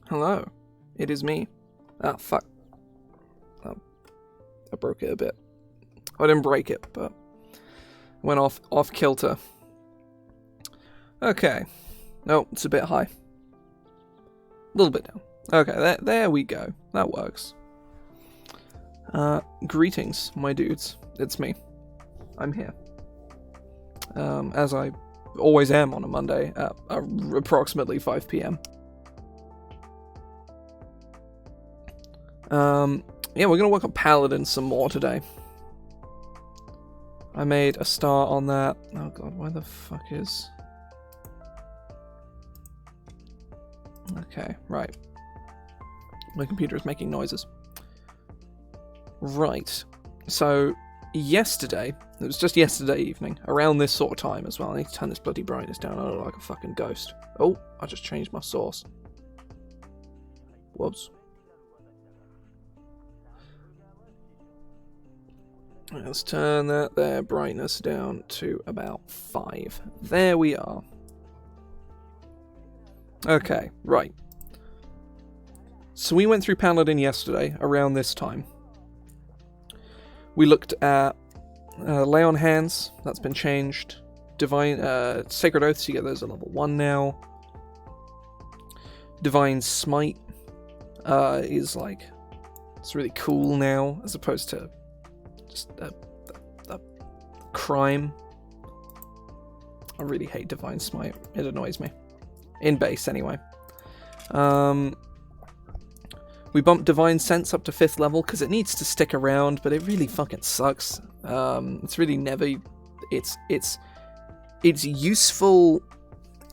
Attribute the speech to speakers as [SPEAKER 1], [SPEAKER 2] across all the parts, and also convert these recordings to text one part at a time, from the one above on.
[SPEAKER 1] Hello, it is me. Ah, fuck. I broke it a bit. I didn't break it, but went off kilter. Okay. No, it's a bit high. A little bit down. Okay, there we go. That works. Greetings, my dudes. It's me. I'm here. As I always am on a Monday at approximately 5 p.m. Yeah, we're gonna work on Paladin some more today. I made a start on that. Oh god, why the fuck is... Okay, right. My computer is making noises. Right. So, yesterday, it was just yesterday evening, around this sort of time as well. I need to turn this bloody brightness down. I look like a fucking ghost. Oh, I just changed my source. Whoops. Let's turn their brightness down to about 5. There we are. Okay, right. So we went through Paladin yesterday, around this time. We looked at Lay on Hands, that's been changed. Divine Sacred Oaths, you get those at level 1 now. Divine Smite is like, it's really cool now, as opposed to just a crime. I really hate Divine Smite. It annoys me. In base, anyway. We bumped Divine Sense up to 5th level because it needs to stick around, but it really fucking sucks. It's really never... It's useful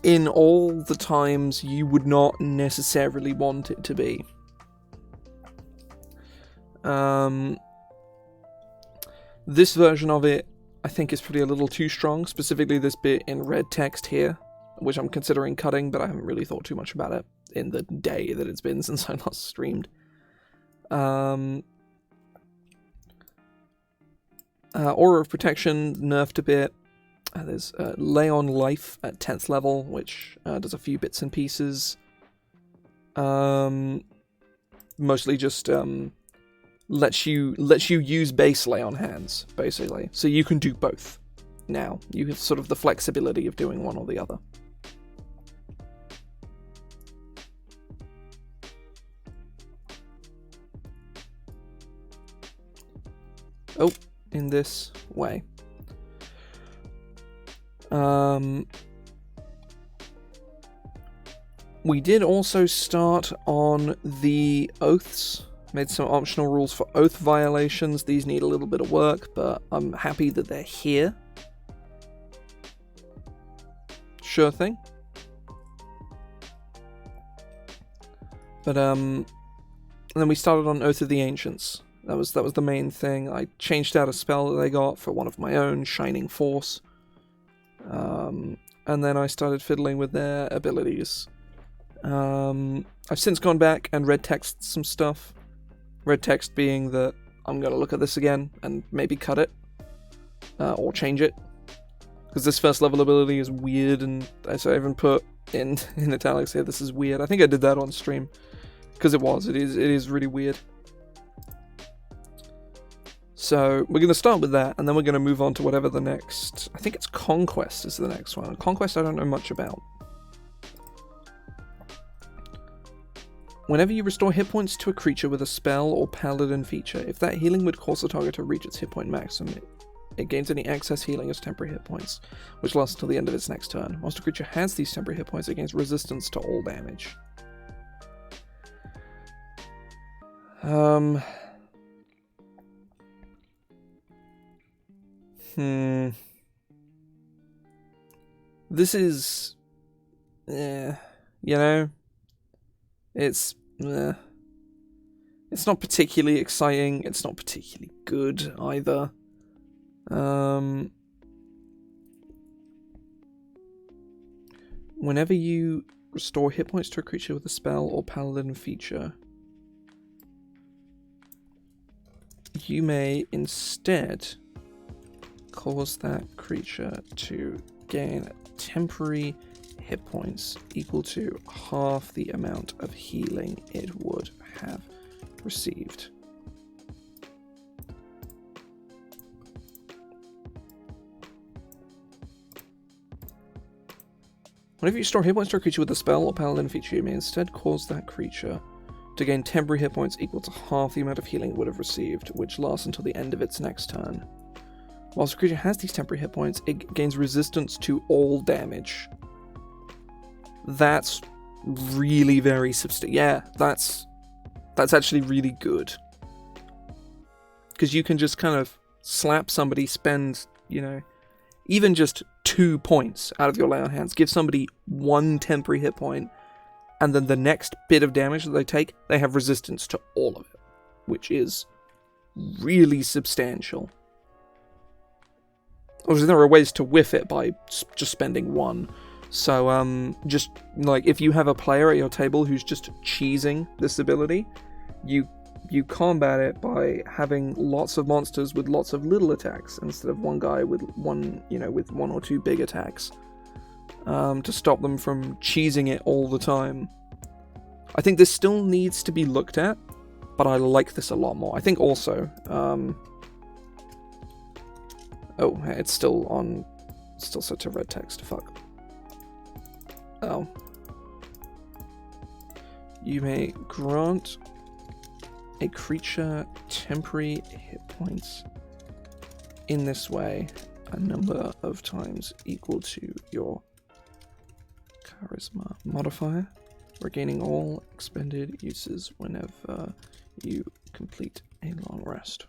[SPEAKER 1] in all the times you would not necessarily want it to be. This version of it, I think, is probably a little too strong, specifically this bit in red text here, which I'm considering cutting, but I haven't really thought too much about it in the day that it's been since I last streamed. Aura of Protection nerfed a bit. There's Lay on Life at 10th level, which does a few bits and pieces. Mostly just lets you use base Lay on Hands, basically. So you can do both now. You have sort of the flexibility of doing one or the other. Oh, in this way. We did also start on the oaths. Made some optional rules for oath violations. These need a little bit of work, but I'm happy that they're here. Sure thing. But and then we started on Oath of the Ancients. That was the main thing. I changed out a spell that they got for one of my own, Shining Force. And then I started fiddling with their abilities. I've since gone back and red texted some stuff. Red text being that I'm going to look at this again and maybe cut it. Or change it. Because this first level ability is weird, and as I even put in italics here, this is weird. I think I did that on stream. Because it is really weird. So we're going to start with that, and then we're going to move on to whatever the next... I think it's Conquest is the next one. Conquest I don't know much about. Whenever you restore hit points to a creature with a spell or paladin feature, if that healing would cause the target to reach its hit point maximum, it gains any excess healing as temporary hit points, which lasts until the end of its next turn. Once the creature has these temporary hit points, it gains resistance to all damage. This is... you know... It's not particularly exciting, it's not particularly good either. Whenever you restore hit points to a creature with a spell or paladin feature, you may instead cause that creature to gain temporary hit points equal to half the amount of healing it would have received. Whenever you store hit points to a creature with a spell or paladin feature, you may instead cause that creature to gain temporary hit points equal to half the amount of healing it would have received, which lasts until the end of its next turn. Whilst the creature has these temporary hit points, it gains resistance to all damage. That's really very substantial. Yeah, that's actually really good. Because you can just kind of slap somebody, spend, even just 2 points out of your lay on hands, give somebody 1 temporary hit point, and then the next bit of damage that they take, they have resistance to all of it, which is really substantial. Obviously, there are ways to whiff it by just spending 1. So, just, if you have a player at your table who's just cheesing this ability, you combat it by having lots of monsters with lots of little attacks instead of one guy with one or 2 big attacks, to stop them from cheesing it all the time. I think this still needs to be looked at, but I like this a lot more. I think also, it's still set to red text. Fuck. Oh. You may grant a creature temporary hit points in this way a number of times equal to your charisma modifier, regaining all expended uses whenever you complete a long rest.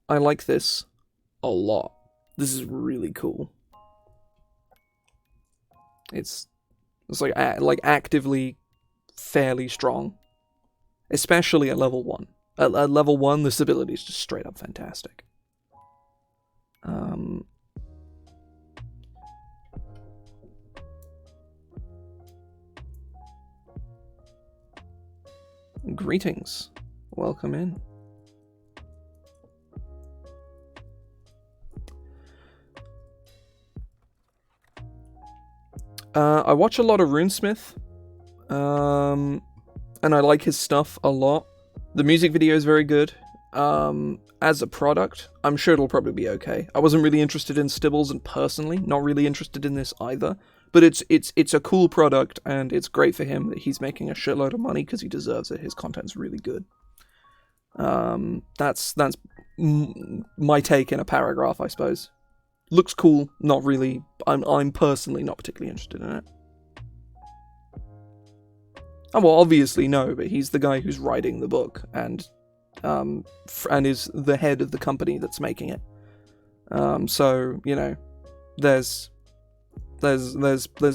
[SPEAKER 1] I like this a lot. This is really cool. It's like actively fairly strong, especially at level 1. At level 1, this ability is just straight up fantastic. Greetings. Welcome in. I watch a lot of RuneSmith, and I like his stuff a lot. The music video is very good. As a product, I'm sure it'll probably be okay. I wasn't really interested in Stibbles, and personally, not really interested in this either. But it's a cool product, and it's great for him that he's making a shitload of money because he deserves it. His content's really good. That's my take in a paragraph, I suppose. Looks cool, not really. I'm personally not particularly interested in it. Oh, well, obviously no, but he's the guy who's writing the book and is the head of the company that's making it. So there's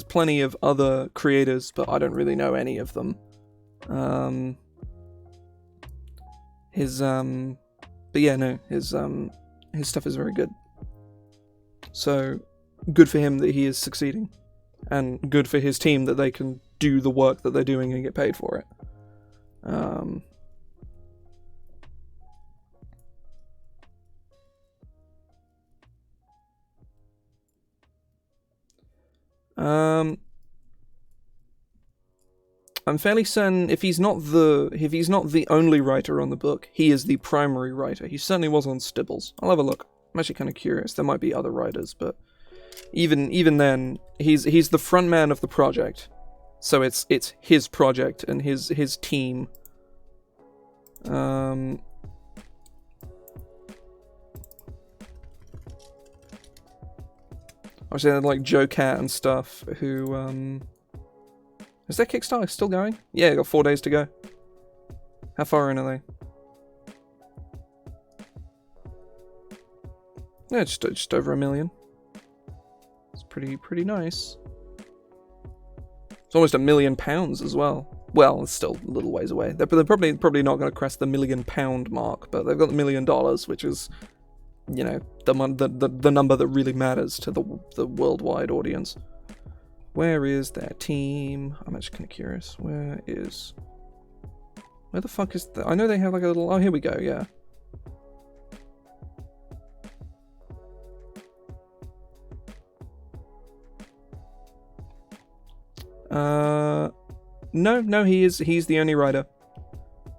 [SPEAKER 1] plenty of other creators, but I don't really know any of them. His stuff is very good. So, good for him that he is succeeding. And good for his team that they can do the work that they're doing and get paid for it. I'm fairly certain if he's not the only writer on the book, he is the primary writer. He certainly was on Stibbles. I'll have a look. I'm actually kind of curious. There might be other writers, but even then, he's the front man of the project. So it's his project and his team. Obviously, they're like Joe Cat and stuff. Who is their Kickstarter still going? Yeah, got 4 days to go. How far in are they? Yeah, just over 1 million. It's pretty nice. It's almost £1 million as well. Well, it's still a little ways away. They're probably not going to crest the £1 million mark, but they've got $1 million, which is, the number that really matters to the worldwide audience. Where is their team? I'm actually kind of curious. Where the fuck is that? I know they have like a little. Oh, here we go. Yeah. No, he's the only writer.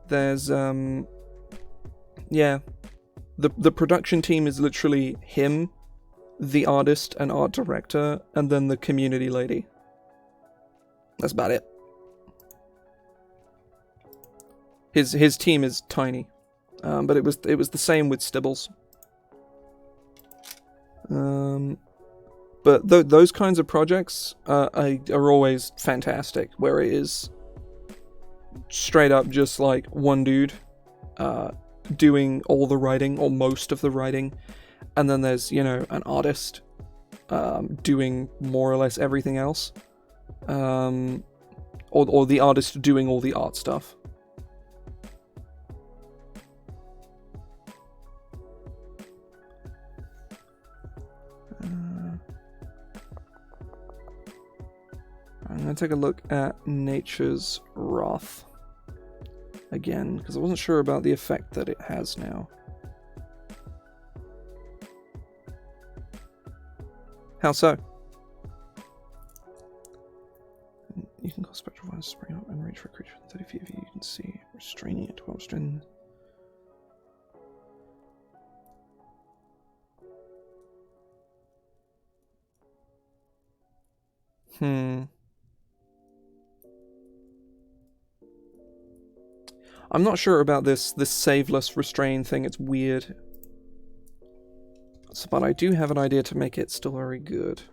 [SPEAKER 1] There's yeah, the production team is literally him, the artist and art director, and then the community lady. That's about it. His team is tiny, but it was the same with Stibbles. But those kinds of projects are always fantastic, where it is straight up just like one dude doing all the writing or most of the writing, and then there's, you know, an artist doing more or less everything else, or the artist doing all the art stuff. I'm going to take a look at Nature's Wrath again, because I wasn't sure about the effect that it has now. How so? You can call spectral vines to spring up and reach for a creature within 30 feet of you. You can see restraining it while restraining. I'm not sure about this saveless restrain thing. It's weird. So, but I do have an idea to make it still very good.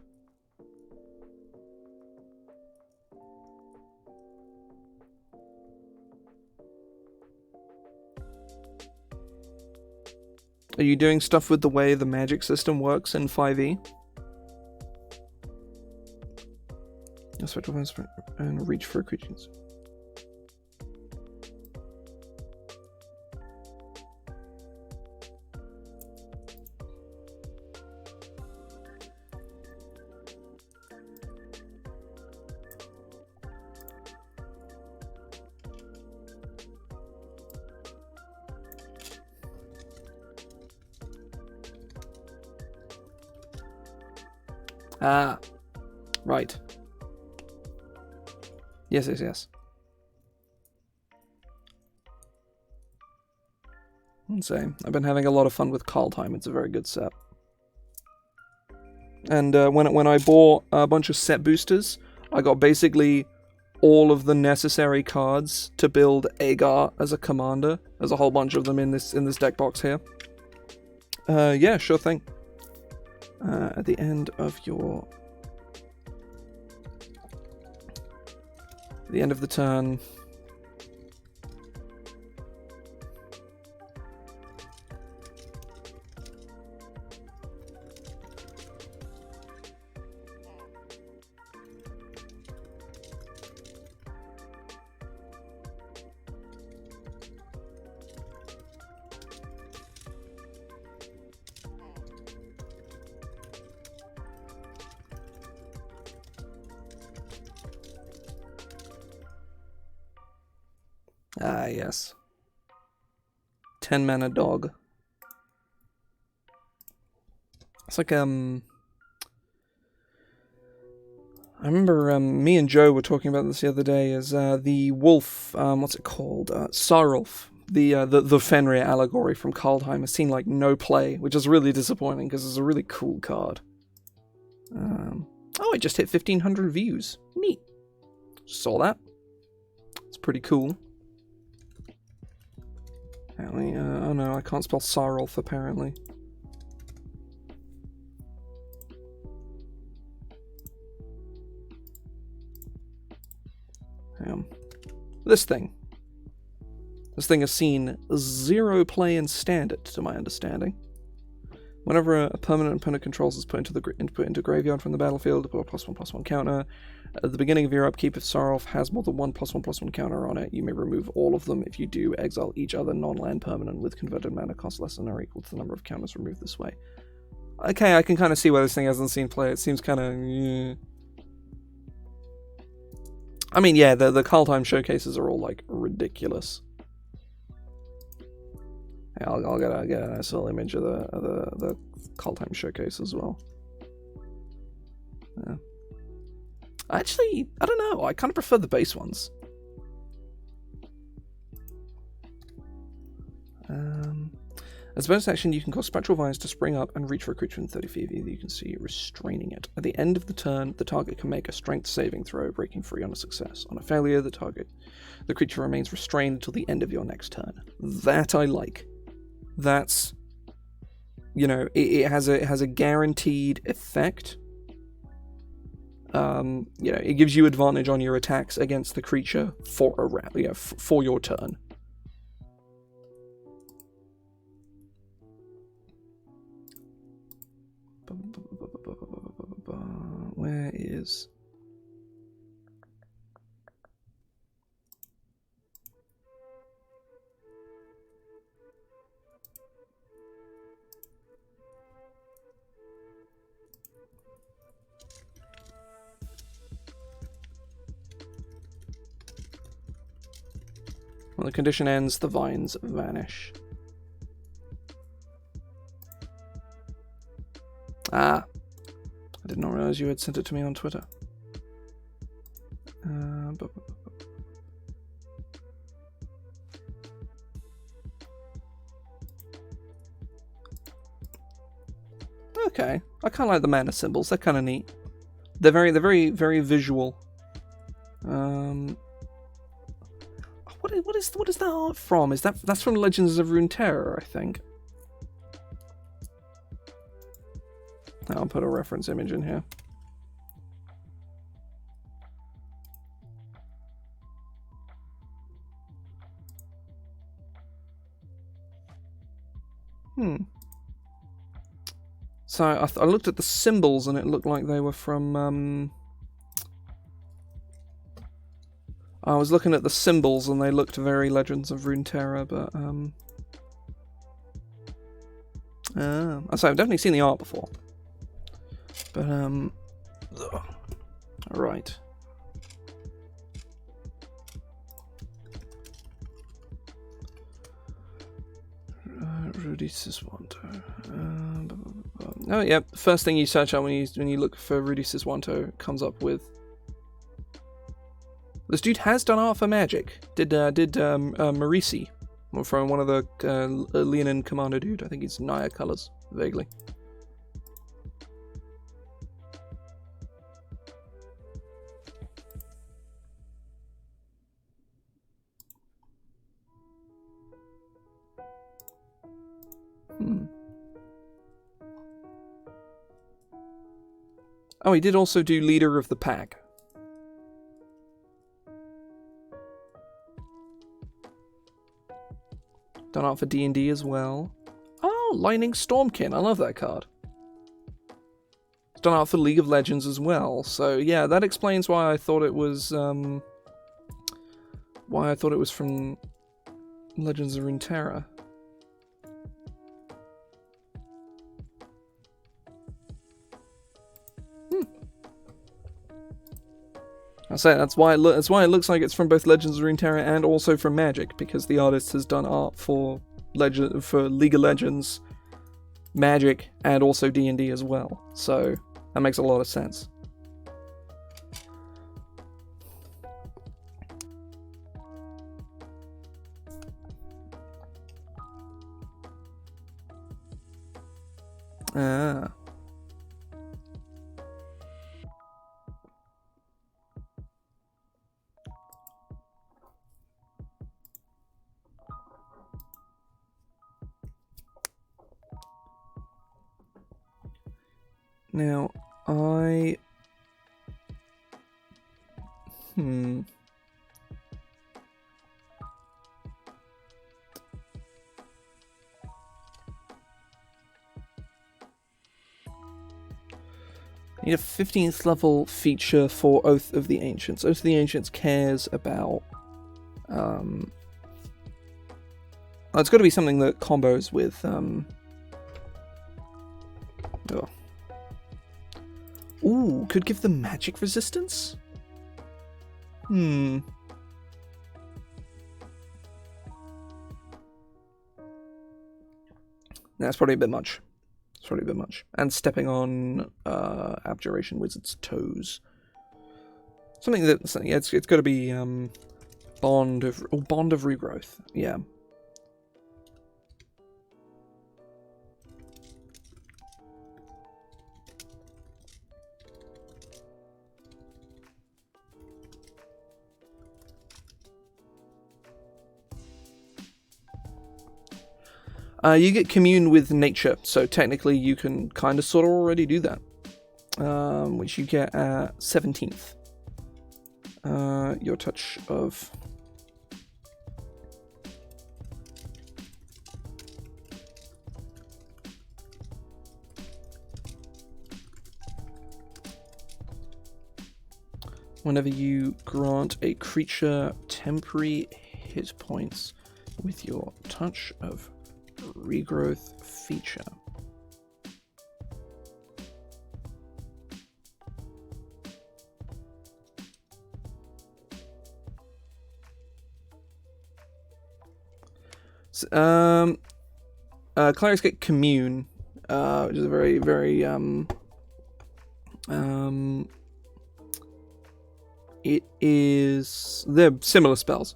[SPEAKER 1] Are you doing stuff with the way the magic system works in 5e? And reach for creatures. Ah, right. Yes. Same. I've been having a lot of fun with Kaldheim. It's a very good set. And when I bought a bunch of set boosters, I got basically all of the necessary cards to build Agar as a commander. There's a whole bunch of them in this deck box here. Yeah, sure thing. At the end of your... the end of the turn... Ah, yes. 10 mana dog. It's like, I remember me and Joe were talking about this the other day, as the wolf, what's it called? Sarulf, the Fenrir allegory from Kaldheim has seen like no play, which is really disappointing because it's a really cool card. Oh, it just hit 1,500 views. Neat. Saw that. It's pretty cool. Apparently, oh no, I can't spell Sarulf apparently. This thing has seen 0 play in Standard, to my understanding. Whenever a permanent opponent controls is put into graveyard from the battlefield, put a +1/+1 counter. At the beginning of your upkeep, if Sarulf has more than one +1/+1 counter on it, you may remove all of them. If you do, exile each other non-land permanent with converted mana cost less than or equal to the number of counters removed this way. Okay, I can kind of see why this thing hasn't seen play. It seems kind of... I mean, yeah, the Kaldheim showcases are all, like, ridiculous. Yeah, I'll get a nice little image of the Kaldheim showcase as well. Yeah. Actually, I don't know. I kind of prefer the base ones. As a bonus action, you can cause spectral vines to spring up and reach for a creature within 30 feet of you that you can see restraining it. At the end of the turn, the target can make a strength saving throw, breaking free on a success. On a failure, the creature remains restrained until the end of your next turn. That I like. That's, you know, it has a guaranteed effect. You know, it gives you advantage on your attacks against the creature for a round, you know, for your turn. Where is... When the condition ends, the vines vanish. Ah. I did not realize you had sent it to me on Twitter. Okay, I kind of like the mana symbols. They're kind of neat. They're very, very visual. What is that art from? That's from Legends of Runeterra, I think. I'll put a reference image in here. So I looked at the symbols and it looked like they were from... I was looking at the symbols and they looked very Legends of Runeterra, but... So I've definitely seen the art before. But, alright. Rudy Siswanto. Oh, yeah. First thing you search out when you look for Rudy Siswanto comes up with. This dude has done art for Magic. Did Marisi from one of the Leonin Commander dude. I think he's Naya colors vaguely. Oh, he did also do Leader of the Pack. Done art for D&D as well. Oh, Lightning Stormkin. I love that card. Done art for League of Legends as well. So yeah, that explains why I thought it was from Legends of Runeterra. I say that's why it looks like it's from both Legends of Runeterra and also from Magic, because the artist has done art for League of Legends, Magic, and also D&D as well. So that makes a lot of sense. Ah. Now, I... You need a 15th level feature for Oath of the Ancients. Oath of the Ancients cares about... it's got to be something that combos with... Ooh, could give them magic resistance? That's probably a bit much. And stepping on Abjuration Wizard's toes. Something that it's got to be bond of regrowth. Yeah. You get commune with nature, so technically you can kind of sort of already do that, which you get at 17th. Your touch of whenever you grant a creature temporary hit points with your touch of regrowth feature. So, clerics get commune, which is a very, very it is they're similar spells.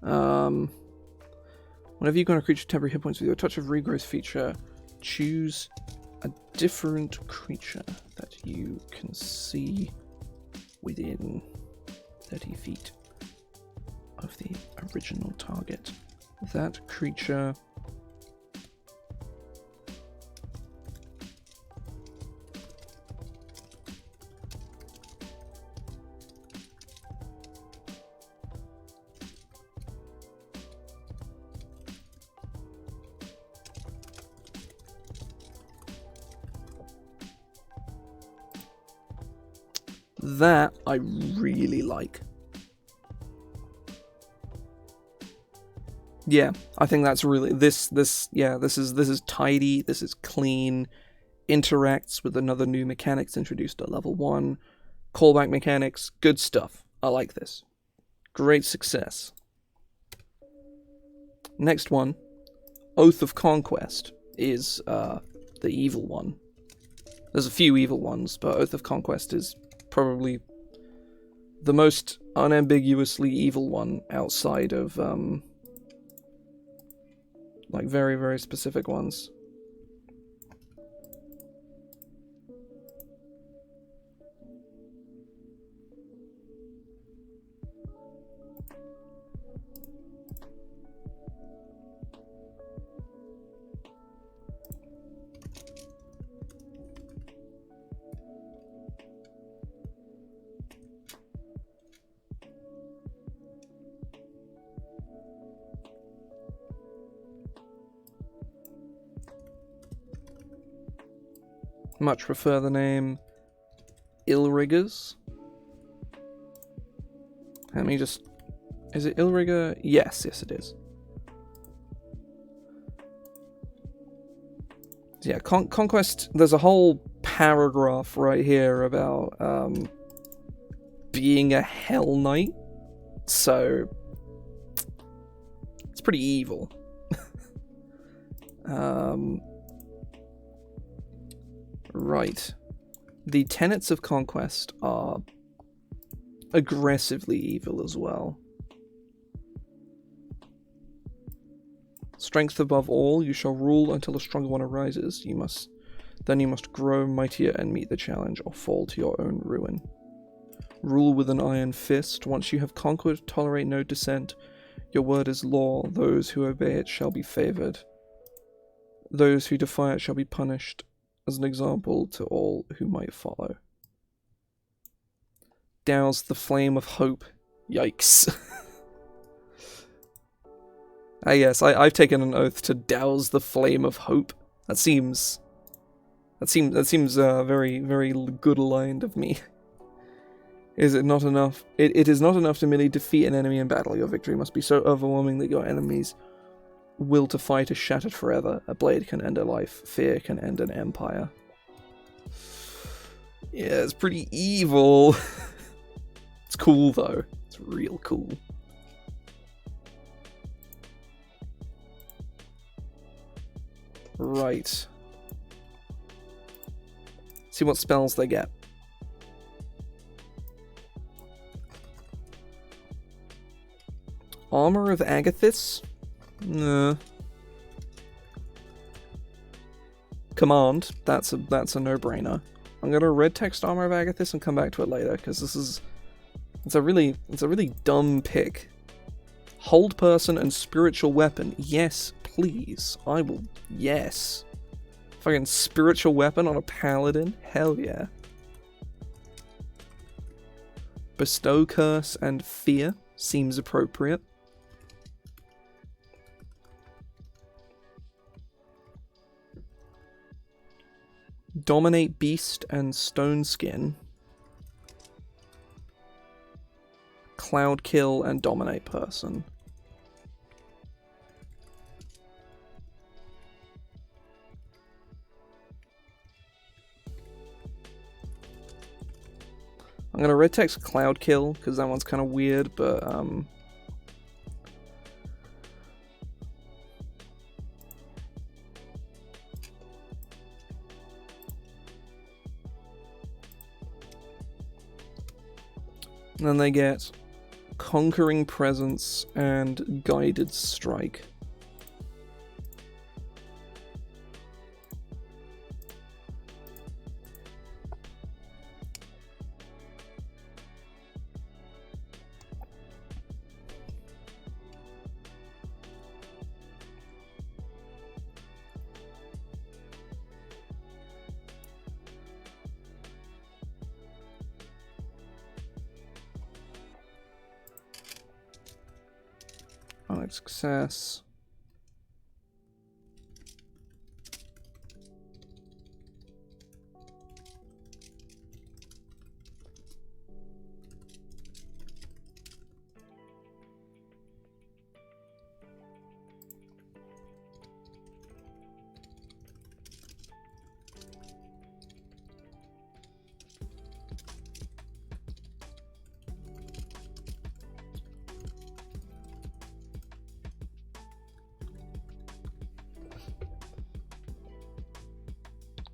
[SPEAKER 1] Whenever you grant a creature temporary hit points with your touch of regrowth feature, choose a different creature that you can see within 30 feet of the original target. That creature that I really like. Yeah, I think that's really this is tidy, this is clean, interacts with another new mechanics introduced at level 1, callback mechanics, good stuff. I like this. Great success. Next one, Oath of Conquest, is the evil one. There's a few evil ones, but Oath of Conquest is probably the most unambiguously evil one outside of like very, very specific ones. Much prefer the name Illriggers. Let me just... Is it Illrigger? Yes, it is. Yeah, Conquest, there's a whole paragraph right here about being a Hell Knight. So, it's pretty evil. Right. The Tenets of Conquest are aggressively evil as well. Strength above all, you shall rule until a stronger one arises. You must grow mightier and meet the challenge, or fall to your own ruin. Rule with an iron fist. Once you have conquered, tolerate no dissent. Your word is law. Those who obey it shall be favored. Those who defy it shall be punished, as an example to all who might follow. Douse the flame of hope. Yikes. Yes, I've taken an oath to douse the flame of hope. That seems very, very good aligned of me. Is it not enough? It is not enough to merely defeat an enemy in battle. Your victory must be so overwhelming that your enemies' will to fight is shattered forever. A blade can end a life. Fear can end an empire. Yeah, it's pretty evil. It's cool though. It's real cool. Right. See what spells they get. Armor of Agathis? Nah. Command, that's a no-brainer. I'm gonna red text Armor of Agathis and come back to it later, because it's a really dumb pick. Hold person and spiritual weapon. Yes, please. I will. Yes. Fucking spiritual weapon on a paladin? Hell yeah. Bestow curse and fear seems appropriate. Dominate beast and stone skin. Cloud kill and dominate person. I'm gonna red text cloud kill because that one's kind of weird, but and then they get Conquering Presence and Guided Strike. Success.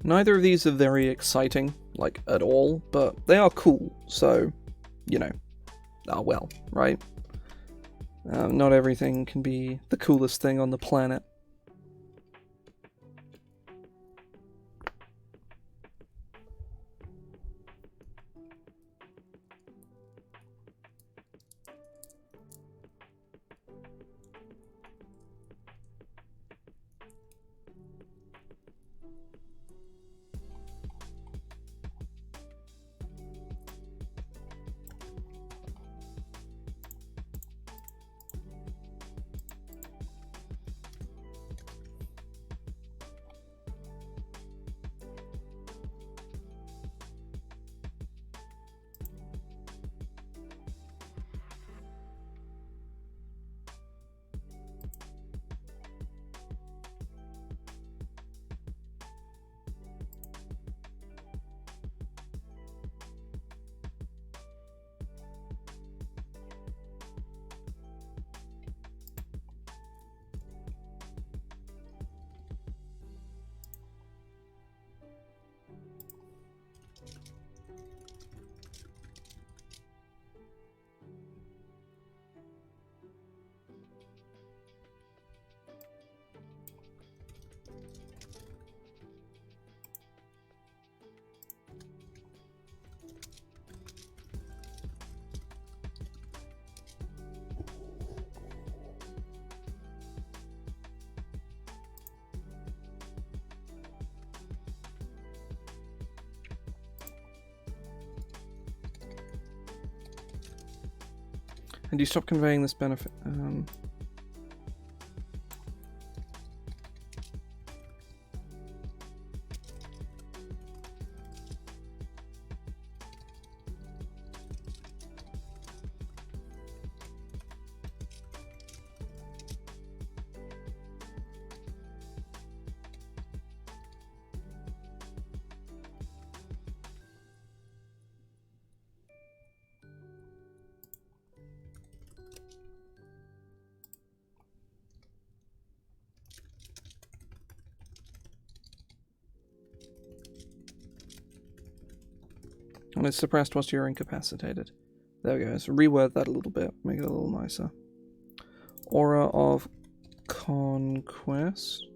[SPEAKER 1] Neither of these are very exciting, like, at all, but they are cool, so, you know, well, right? Not everything can be the coolest thing on the planet. And you stop conveying this benefit. And it's suppressed whilst you're incapacitated. There we go. So reword that a little bit, make it a little nicer. Aura of Conquest.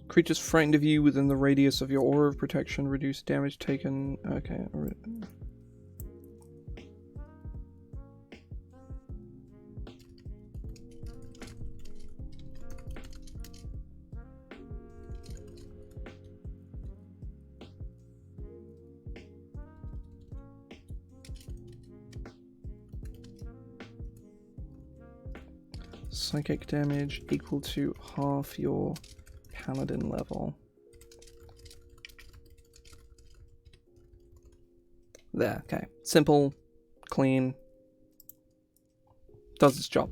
[SPEAKER 1] Creatures frightened of you within the radius of your aura of protection reduce damage taken. Okay. Psychic damage equal to half your Paladin level. There, okay. Simple, clean, does its job.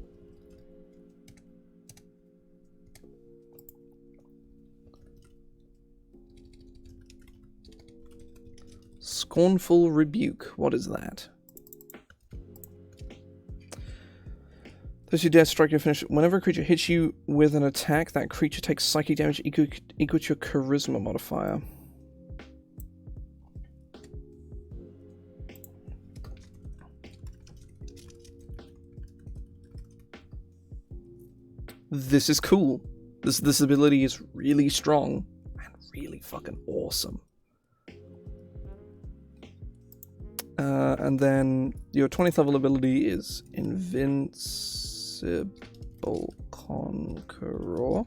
[SPEAKER 1] Scornful Rebuke, what is that? Those who dare strike your finish. Whenever a creature hits you with an attack, that creature takes psychic damage equal to your charisma modifier. This is cool. This ability is really strong and really fucking awesome. And then your 20th level ability is Invincible Conqueror.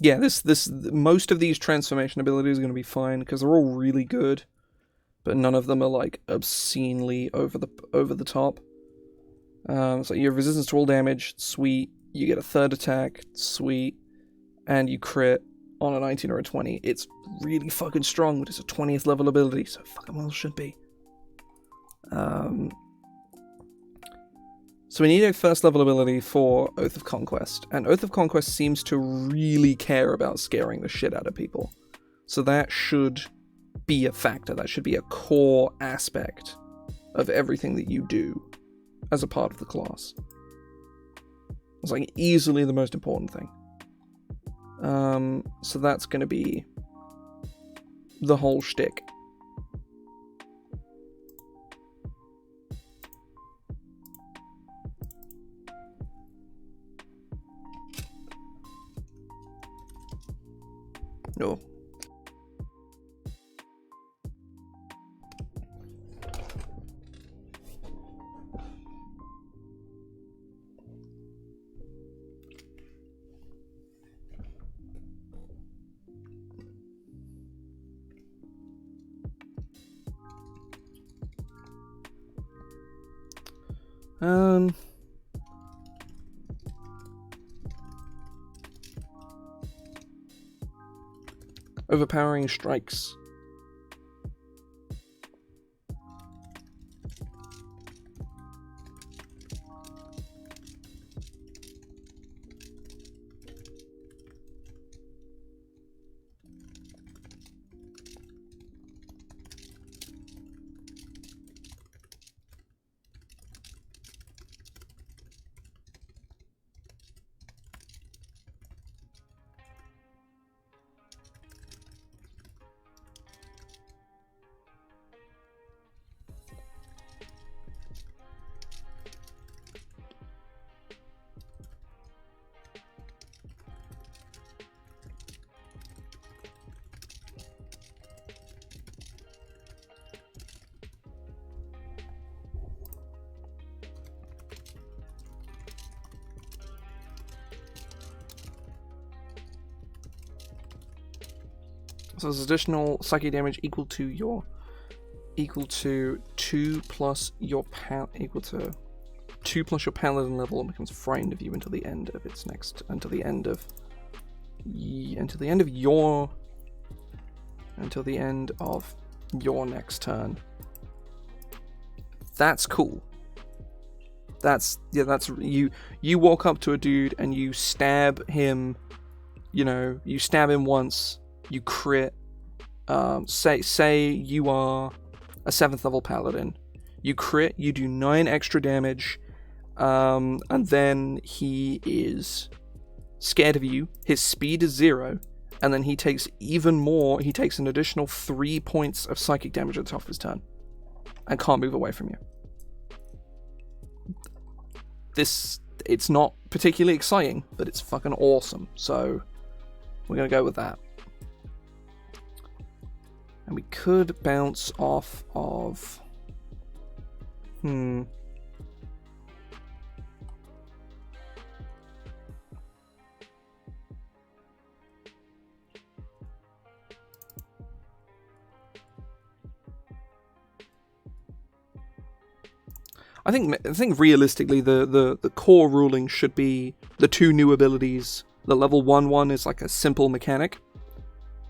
[SPEAKER 1] Yeah, most of these transformation abilities are going to be fine because they're all really good, but none of them are like obscenely over the top. So you have resistance to all damage, sweet. You get a third attack, sweet, and you crit on a 19 or a 20. It's really fucking strong, but it's a 20th level ability, so fucking well should be. So we need a first level ability for Oath of Conquest, and Oath of Conquest seems to really care about scaring the shit out of people. So that should be a factor, that should be a core aspect of everything that you do as a part of the class. It's like easily the most important thing. So that's going to be the whole shtick. No. Overpowering Strikes. So there's additional psychic damage equal to your equal to 2 plus your equal to 2 plus your paladin level and becomes frightened of you until the end of its next until the end of your next turn. That's cool. That's you walk up to a dude and you stab him, you stab him once, you crit. Say you are a 7th level paladin. You crit, you do 9 extra damage, and then he is scared of you. His speed is 0, and then he takes even more. He takes an additional 3 points of psychic damage at the top of his turn, and can't move away from you. It's not particularly exciting, but it's fucking awesome. So we're gonna go with that. And we could bounce off of... I think realistically the core ruling should be the 2 new abilities. The level 1 is like a simple mechanic,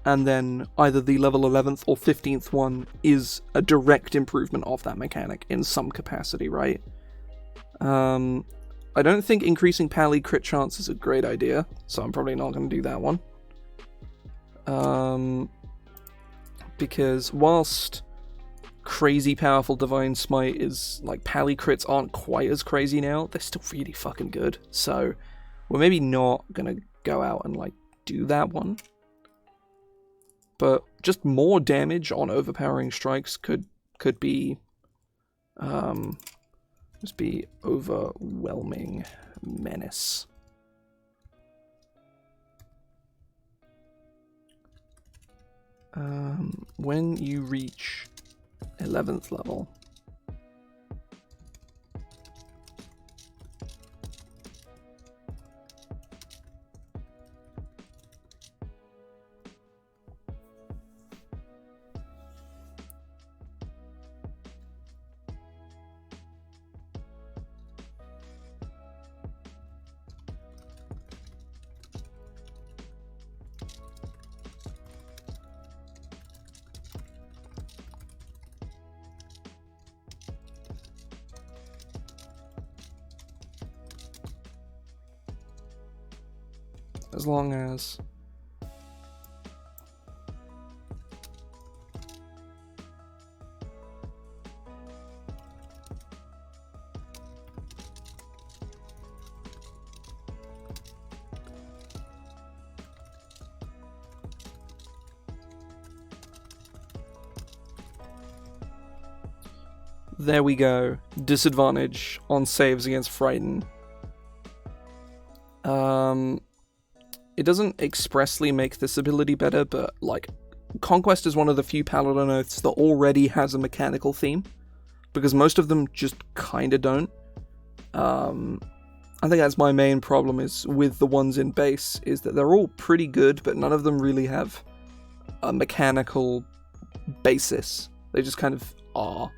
[SPEAKER 1] and then either the level 11th or 15th one is a direct improvement of that mechanic in some capacity, right? I don't think increasing Pally crit chance is a great idea, so I'm probably not going to do that one. Because whilst crazy powerful Divine Smite is, like, Pally crits aren't quite as crazy now, they're still really fucking good, so we're maybe not going to go out and, like, do that one. But just more damage on Overpowering Strikes could be just be Overwhelming Menace. When you reach 11th level, as long as there we go. Disadvantage on saves against Frighten. It doesn't expressly make this ability better, but, like, Conquest is one of the few Paladin Oaths that already has a mechanical theme, because most of them just kinda don't. I think that's my main problem is with the ones in base, is that they're all pretty good, but none of them really have a mechanical basis. They just kind of are.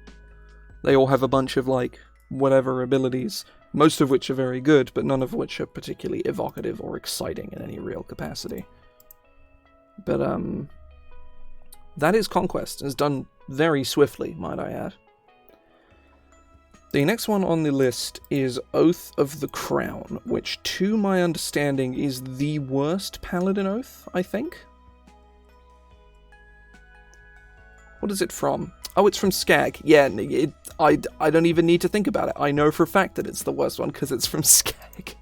[SPEAKER 1] They all have a bunch of, like, whatever abilities, most of which are very good, but none of which are particularly evocative or exciting in any real capacity. But, that is Conquest, and it's done very swiftly, might I add. The next one on the list is Oath of the Crown, which, to my understanding, is the worst Paladin Oath, I think. What is it from? Oh, it's from Skag. Yeah, I don't even need to think about it. I know for a fact that it's the worst one, because it's from Skag.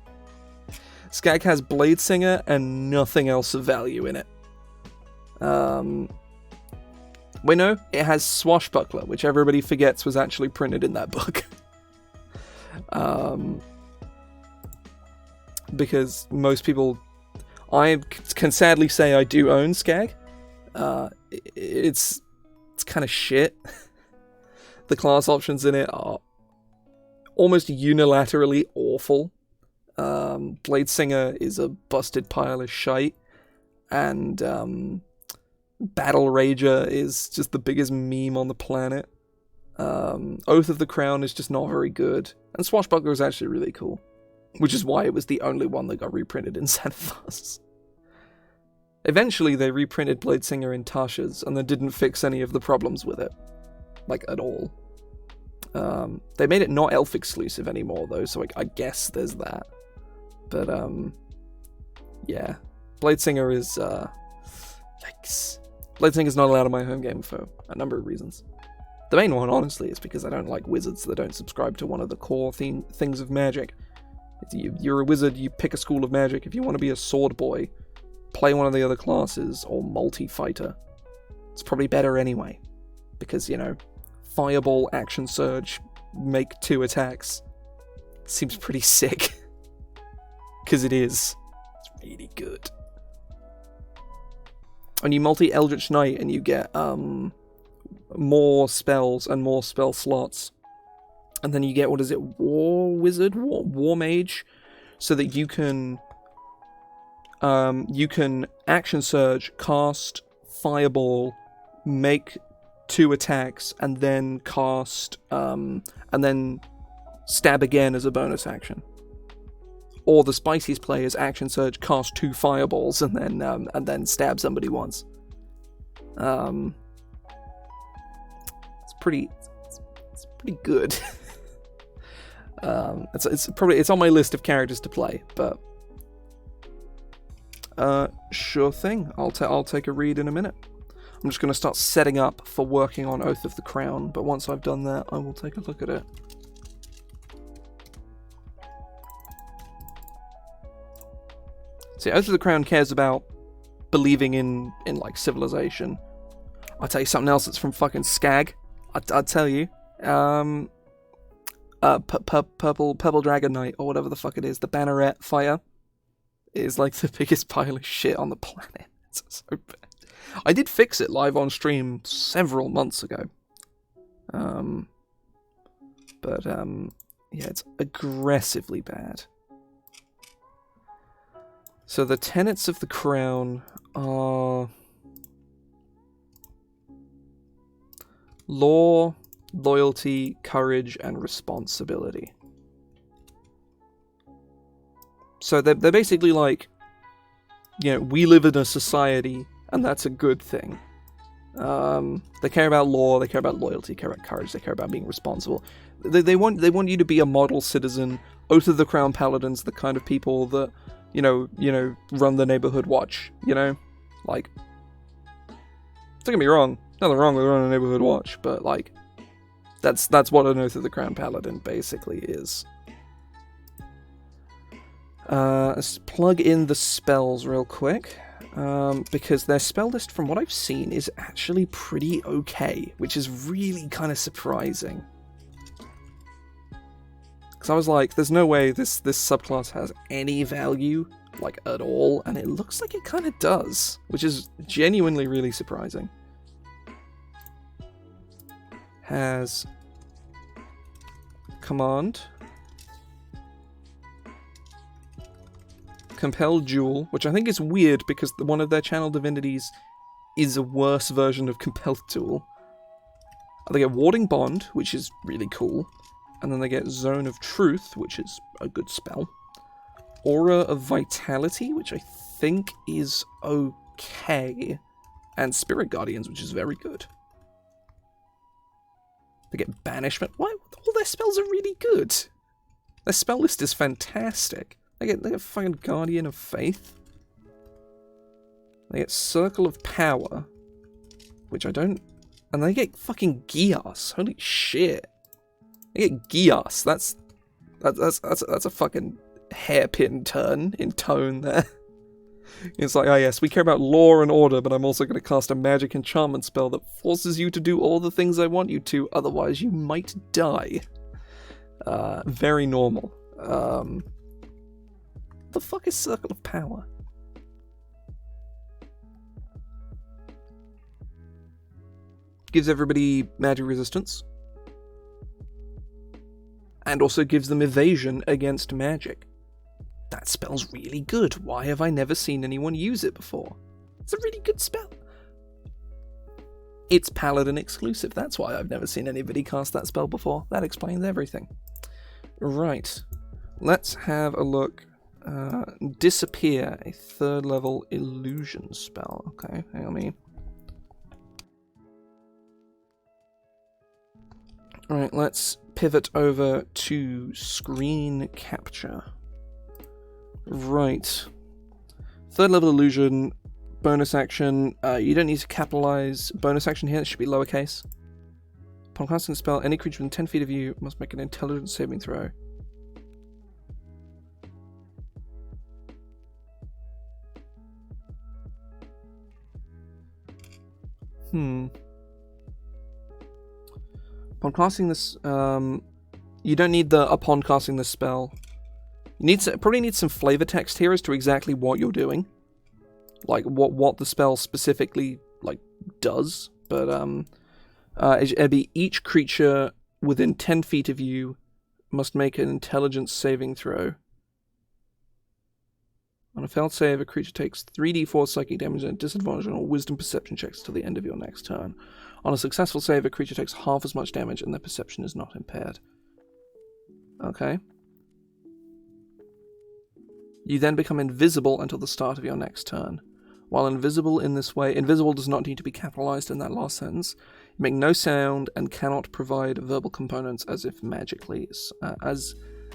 [SPEAKER 1] Skag has Bladesinger and nothing else of value in it. Wait, no, it has Swashbuckler, which everybody forgets was actually printed in that book. Because most people... I can sadly say I do own Skag. It's kind of shit. The class options in it are almost unilaterally awful. Bladesinger is a busted pile of shite, and Battle Rager is just the biggest meme on the planet. Oath of the Crown is just not very good. And Swashbuckler is actually really cool. Which is why it was the only one that got reprinted in Xanathos. Eventually they reprinted Bladesinger in Tasha's and then didn't fix any of the problems with it. Like, at all. They made it not elf exclusive anymore though, so I guess there's that. But, yeah. Bladesinger is, yikes. Bladesinger's not allowed in my home game for a number of reasons. The main one, honestly, is because I don't like wizards that don't subscribe to one of the core things of magic. If you're a wizard, you pick a school of magic. If you want to be a sword boy, play one of the other classes, or multi-fighter. It's probably better anyway. Because, you know, Fireball, Action Surge, make 2 attacks. Seems pretty sick. Because it is. It's really good. And you multi-Eldritch Knight and you get, more spells and more spell slots. And then you get, what is it, War Wizard? War Mage? So that you can Action Surge, cast Fireball, make 2 attacks, and then cast, and then stab again as a bonus action. Or the spiciest players Action Surge, cast 2 Fireballs, and then stab somebody once. It's pretty good. It's on my list of characters to play, but sure thing. I'll take a read in a minute. I'm just going to start setting up for working on Oath of the Crown, but once I've done that, I will take a look at it. See, Oath of the Crown cares about believing in like civilization. I'll tell you something else that's from fucking Skag. I'll tell you. Purple Dragon Knight, or whatever the fuck it is, the Banneret Fire, is like the biggest pile of shit on the planet. It's so bad. I did fix it live on stream several months ago. But yeah, it's aggressively bad. So the tenets of the crown are law, loyalty, courage, and responsibility. So they're basically like, you know, we live in a society, and that's a good thing. They care about law, they care about loyalty, care about courage, they care about being responsible. They want you to be a model citizen. Oath of the Crown Paladins, the kind of people that, you know, run the neighborhood watch, you know? Like, don't get me wrong, nothing wrong with running a neighborhood watch, but like, that's what an Oath of the Crown Paladin basically is. Let's plug in the spells real quick, because their spell list, from what I've seen, is actually pretty okay, which is really kind of surprising. Because I was like, there's no way this subclass has any value, like, at all, and it looks like it kind of does, which is genuinely really surprising. Has command, Compel Jewel, which I think is weird because one of their channel divinities is a worse version of Compel Jewel. They get Warding Bond, which is really cool. And then they get Zone of Truth, which is a good spell. Aura of Vitality, which I think is okay. And Spirit Guardians, which is very good. They get Banishment. Why? All their spells are really good. Their spell list is fantastic. They get fucking Guardian of Faith. They get Circle of Power, which I don't... And they get fucking Gias. Holy shit. They get Gias. That's a fucking hairpin turn in tone there. It's like, oh yes, we care about law and order, but I'm also going to cast a magic enchantment spell that forces you to do all the things I want you to, otherwise you might die. Very normal. The fuck is Circle of Power? Gives everybody magic resistance. And also gives them evasion against magic. That spell's really good. Why have I never seen anyone use it before? It's a really good spell. It's Paladin exclusive. That's why I've never seen anybody cast that spell before. That explains everything. Right. Let's have a look. Disappear, a 3rd level illusion spell. Okay, hang on me. Alright, let's pivot over to screen capture. Right. 3rd level illusion, bonus action. You don't need to capitalize bonus action here, it should be lowercase. Upon casting the spell, any creature within 10 feet of you must make an intelligence saving throw. Upon casting this, you don't need the upon casting this spell. You probably need some flavor text here as to exactly what you're doing, like what the spell specifically does. But it'd be each creature within 10 feet of you must make an intelligence saving throw. On a failed save, a creature takes 3d4 psychic damage and disadvantage on all wisdom perception checks till the end of your next turn. On a successful save, a creature takes half as much damage and their perception is not impaired. Okay. You then become invisible until the start of your next turn. While invisible in this way, invisible does not need to be capitalized in that last sentence. You make no sound and cannot provide verbal components as if magically,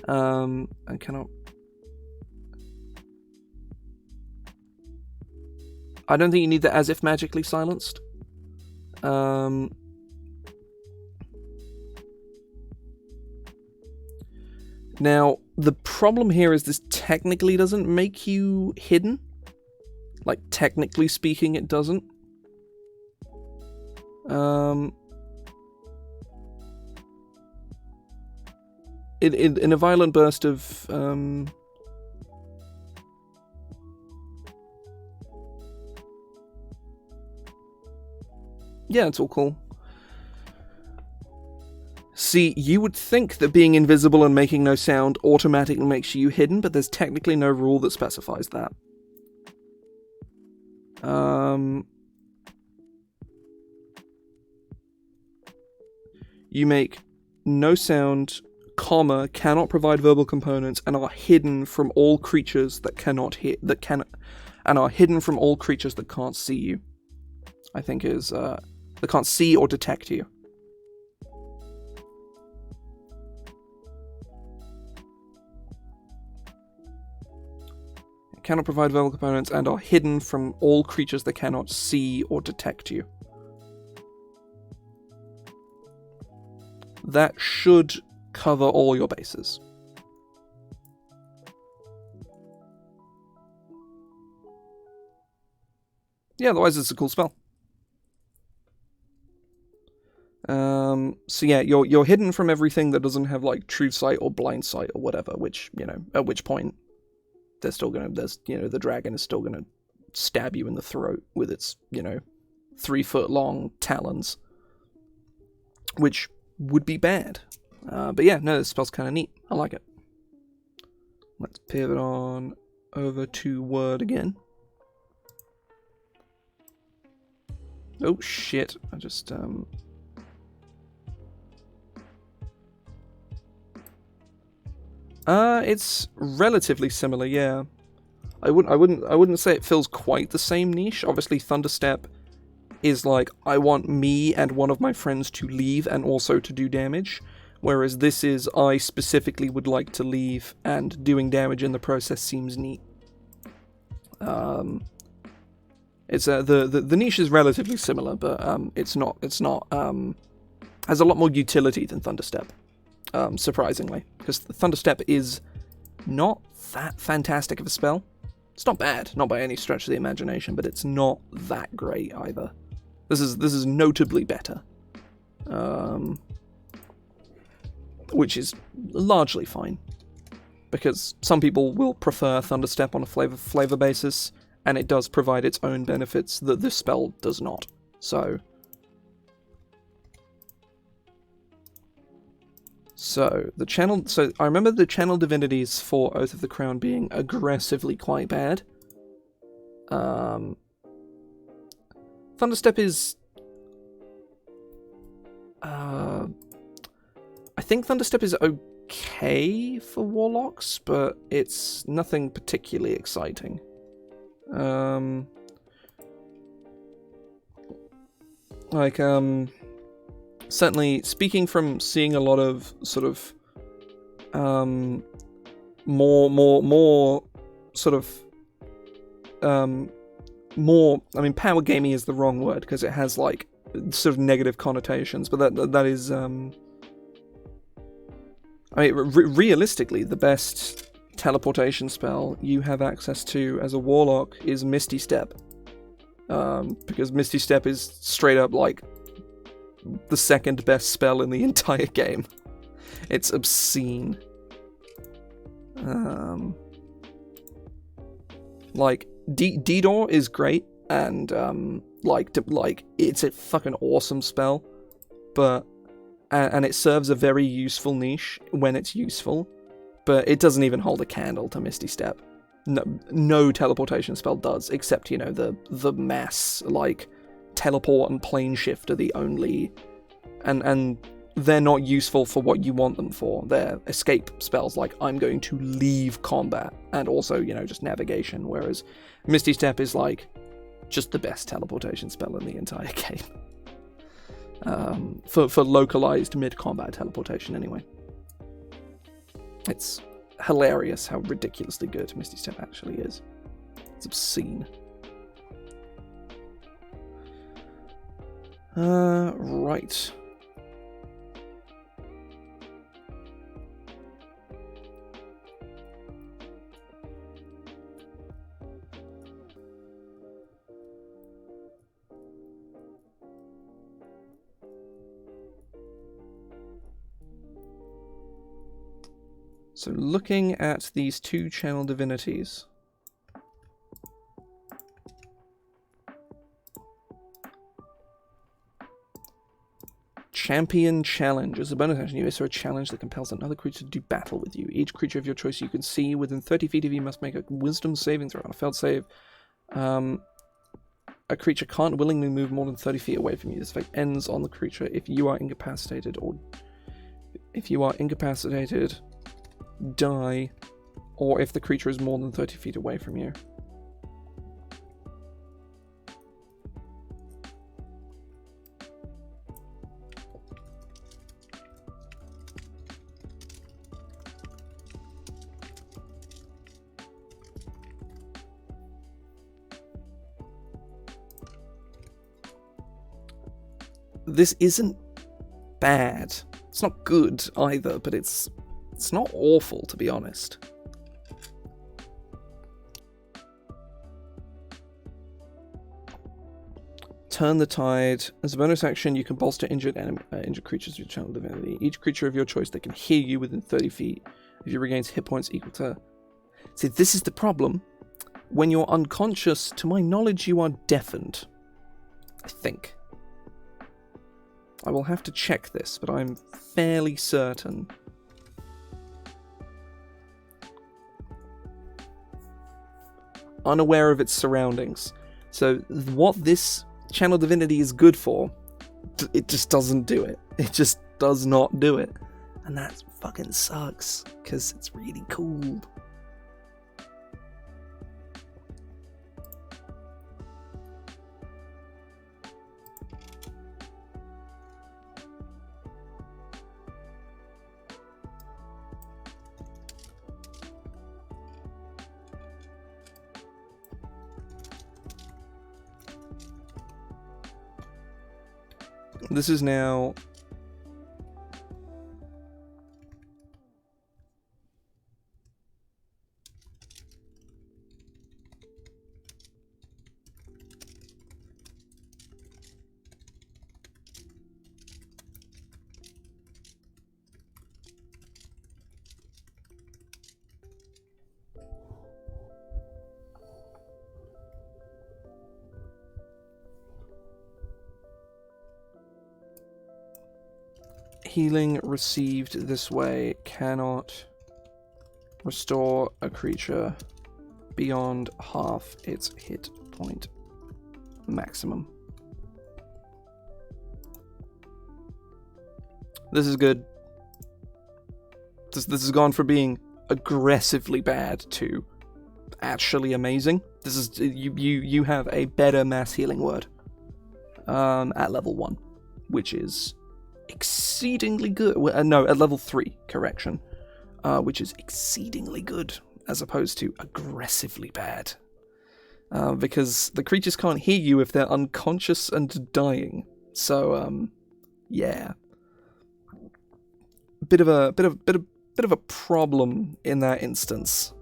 [SPEAKER 1] and cannot. I don't think you need the as if magically silenced. Now, the problem here is this technically doesn't make you hidden. Like, technically speaking, it doesn't. In a violent burst of... Yeah, it's all cool. See, you would think that being invisible and making no sound automatically makes you hidden, but there's technically no rule that specifies that. You make no sound, comma, cannot provide verbal components, and are hidden from all creatures that cannot and are hidden from all creatures that can't see you. I think is that can't see or detect you. Cannot provide verbal components and are hidden from all creatures that cannot see or detect you. That should cover all your bases. Yeah, otherwise it's a cool spell. So yeah, you're hidden from everything that doesn't have like true sight or blind sight or whatever, which, you know, at which point they're still gonna, the dragon is still gonna stab you in the throat with its, 3-foot long talons, which would be bad. But yeah, no, this spell's kind of neat. I like it. Let's pivot on over to Word again. Oh shit, I just it's relatively similar, yeah. I wouldn't say it fills quite the same niche. Obviously, Thunderstep is like, I want me and one of my friends to leave and also to do damage, whereas this is, I specifically would like to leave and doing damage in the process seems neat. It's the niche is relatively similar, but it's not has a lot more utility than Thunderstep. Surprisingly, because the Thunderstep is not that fantastic of a spell. It's not bad, not by any stretch of the imagination, but it's not that great either. This is notably better, which is largely fine, because some people will prefer Thunderstep on a flavor basis, and it does provide its own benefits that this spell does not. So I remember the channel divinities for Oath of the Crown being aggressively quite bad. Thunderstep is think Thunderstep is okay for Warlocks, but it's nothing particularly exciting. Certainly, speaking from seeing a lot of sort of more sort of more. I mean, power gaming is the wrong word because it has like sort of negative connotations, but that is. I mean, realistically, the best teleportation spell you have access to as a warlock is Misty Step, because Misty Step is straight up like the second best spell in the entire game. It's obscene. Like D-Door is great, and like it's a fucking awesome spell, but and it serves a very useful niche when it's useful, but it doesn't even hold a candle to Misty Step. No teleportation spell does, except, you know, the mass, like teleport and plane shift are the only, and they're not useful for what you want them for. They're escape spells, like I'm going to leave combat, and also, you know, just navigation, whereas Misty Step is like just the best teleportation spell in the entire game. For localized mid-combat teleportation anyway. It's hilarious how ridiculously good Misty Step actually is. It's obscene. Right. So looking at these two channel divinities, Champion Challenge. As a bonus action, you issue a challenge that compels another creature to do battle with you. Each creature of your choice you can see within 30 feet of you must make a wisdom saving throw. On a failed save, a creature can't willingly move more than 30 feet away from you. This effect ends on the creature if you are incapacitated, die, or if the creature is more than 30 feet away from you. This isn't bad. It's not good either, but it's not awful, to be honest. Turn the Tide. As a bonus action, you can bolster injured creatures with your channel divinity. Each creature of your choice that can hear you within 30 feet, if you regains hit points equal to... See, this is the problem. When you're unconscious, to my knowledge, you are deafened. I think. I will have to check this, but I'm fairly certain. Unaware of its surroundings. So what this channel divinity is good for, it just doesn't do it. It just does not do it. And that fucking sucks, because it's really cool. This is now... Healing received this way cannot restore a creature beyond half its hit point maximum. This is good. This has gone from being aggressively bad to actually amazing. This is you have a better mass healing word at level 1, which is exceedingly good. No, at level 3, correction, which is exceedingly good as opposed to aggressively bad. Because the creatures can't hear you if they're unconscious and dying. So, yeah, bit of a problem in that instance.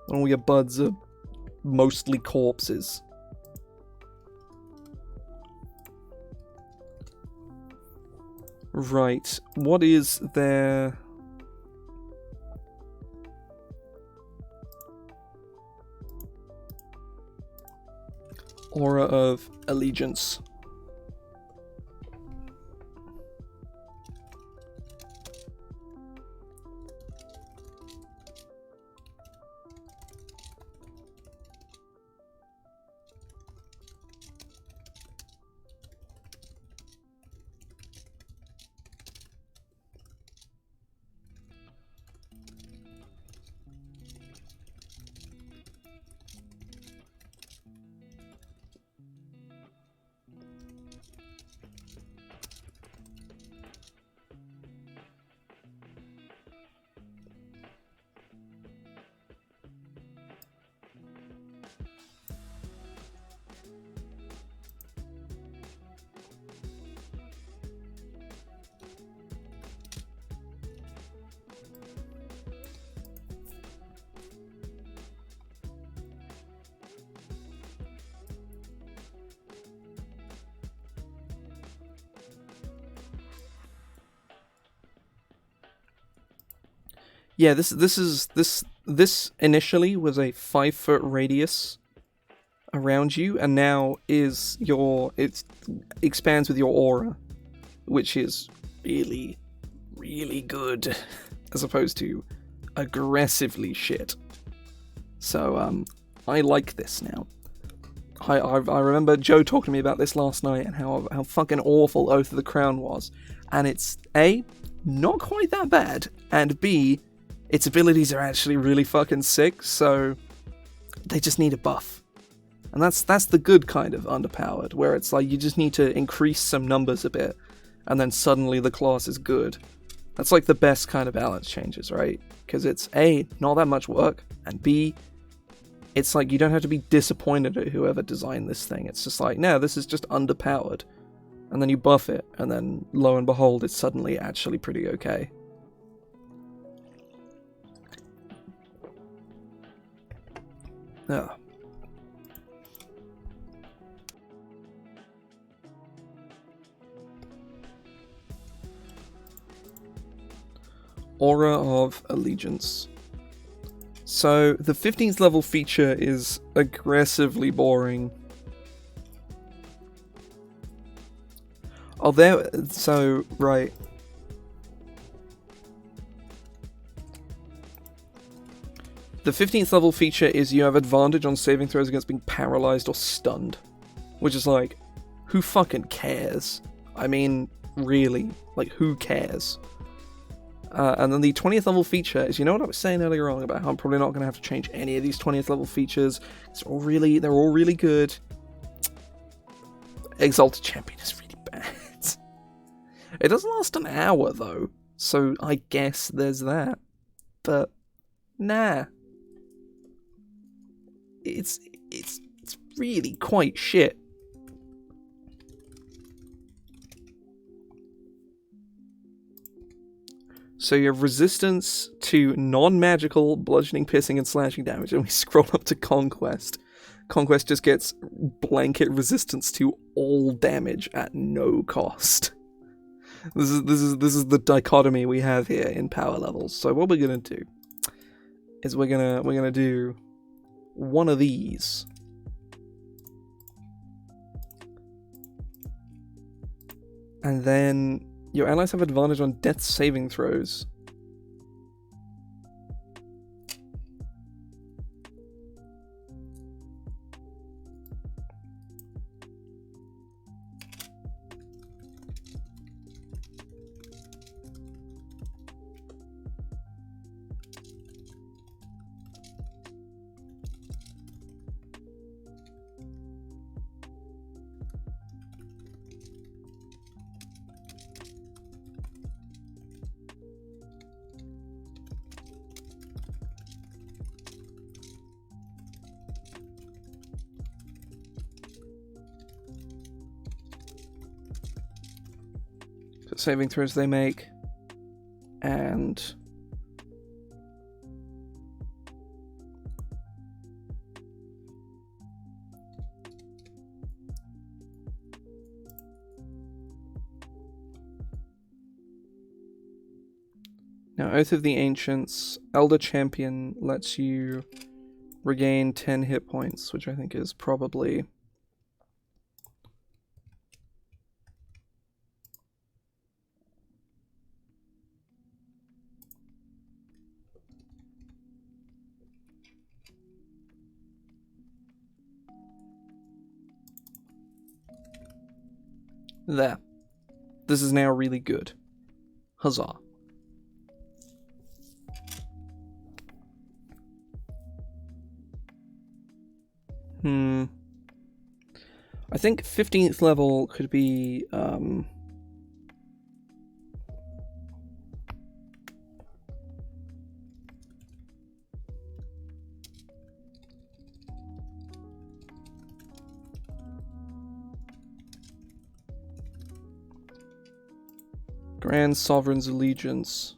[SPEAKER 1] All your buds are mostly corpses. Right, what is their... Aura of Allegiance? Yeah, this initially was a 5-foot radius around you, and now it expands with your aura, which is really, really good, as opposed to aggressively shit. So I like this now. I remember Joe talking to me about this last night and how fucking awful Oath of the Crown was, and it's A, not quite that bad, and B, its abilities are actually really fucking sick, so they just need a buff. And that's the good kind of underpowered, where it's like you just need to increase some numbers a bit, and then suddenly the class is good. That's like the best kind of balance changes, right? Because it's A, not that much work, and B, it's like you don't have to be disappointed at whoever designed this thing. It's just like, no, this is just underpowered. And then you buff it, and then lo and behold, it's suddenly actually pretty okay. Yeah. Aura of Allegiance. So, the 15th level feature is aggressively boring. Oh, right. The 15th level feature is you have advantage on saving throws against being paralyzed or stunned. Which is like, who fucking cares? I mean, really, like, who cares? And then the 20th level feature is, you know what I was saying earlier on about how I'm probably not going to have to change any of these 20th level features. They're all really good. Exalted Champion is really bad. It doesn't last an hour though, so I guess there's that. But nah. It's really quite shit. So you have resistance to non-magical bludgeoning, piercing, and slashing damage, and we scroll up to Conquest. Conquest just gets blanket resistance to all damage at no cost. This is the dichotomy we have here in power levels. So what we're gonna do is we're gonna do one of these. And then your allies have advantage on death saving throws. saving throws they make, and now Oath of the Ancients, Elder Champion lets you regain 10 hit points, which I think is probably there. This is now really good. Huzzah. I think 15th level could be, Grand Sovereign's Allegiance.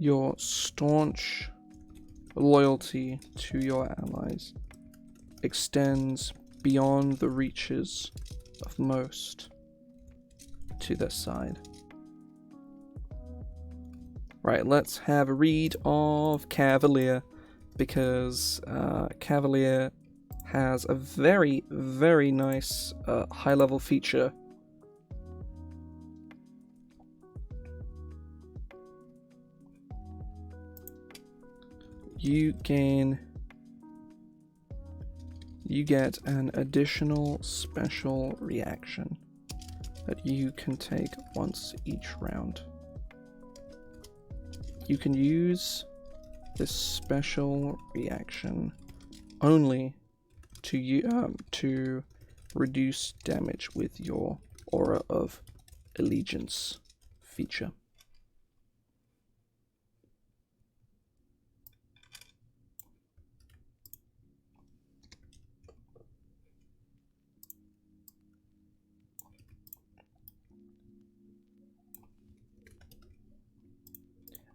[SPEAKER 1] Your staunch loyalty to your allies extends beyond the reaches of most to their side. Right, let's have a read of Cavalier, because Cavalier has a very, very nice high-level feature. You get an additional special reaction that you can take once each round. You can use this special reaction only to reduce damage with your Aura of Allegiance feature.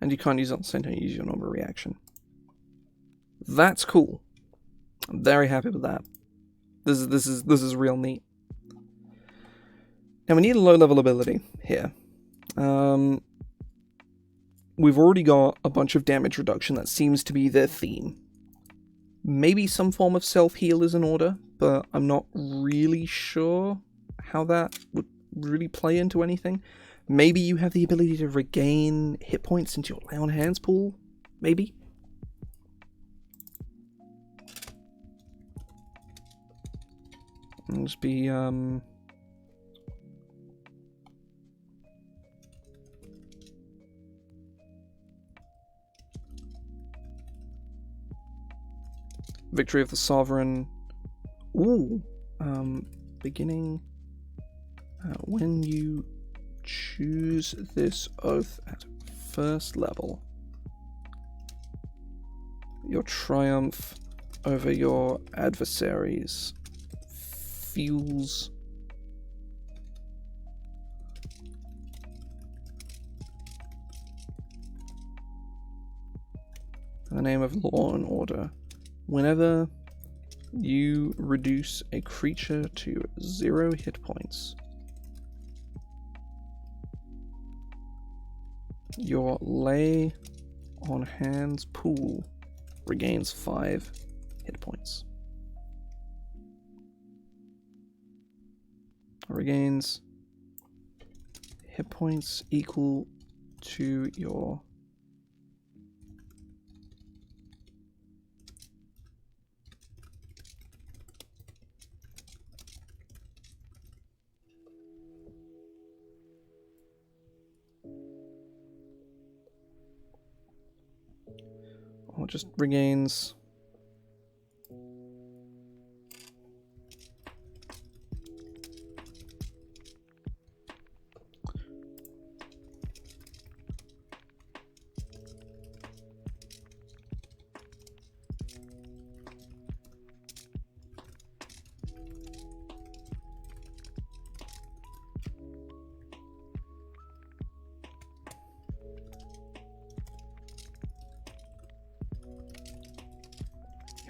[SPEAKER 1] And you can't use it on the same time you use your normal reaction. That's cool. I'm very happy with that. This is real neat. Now we need a low level ability here. We've already got a bunch of damage reduction. That seems to be their theme. Maybe some form of self-heal is in order, but I'm not really sure how that would really play into anything. Maybe you have the ability to regain hit points into your Lay on Hands pool? Maybe? It'll just be, Victory of the Sovereign. Ooh. Beginning when you choose this oath at first level, your triumph over your adversaries fuels in the name of law and order. Whenever you reduce a creature to 0 hit points, your Lay on Hands pool regains 5 hit points. Regains hit points equal to your or just regains.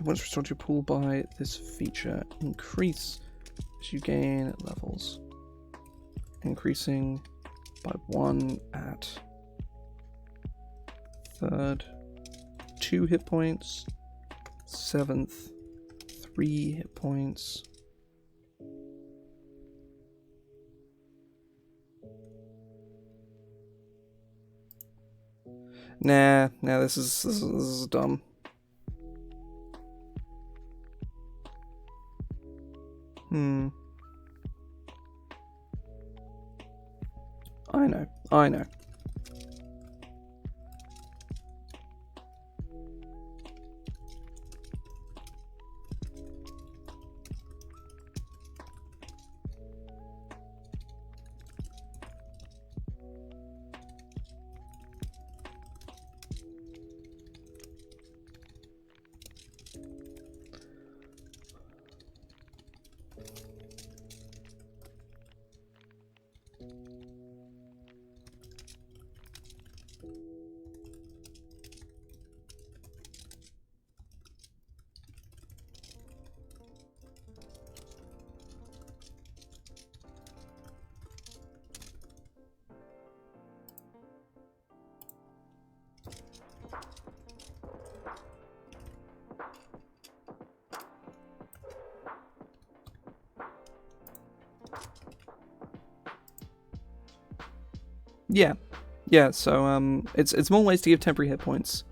[SPEAKER 1] Once restored to your pool by this feature, increase as you gain levels. Increasing by 1 at 3rd, 2 hit points, 7th, 3 hit points. Nah, this is dumb. I know. Yeah, so it's more ways to give temporary hit points,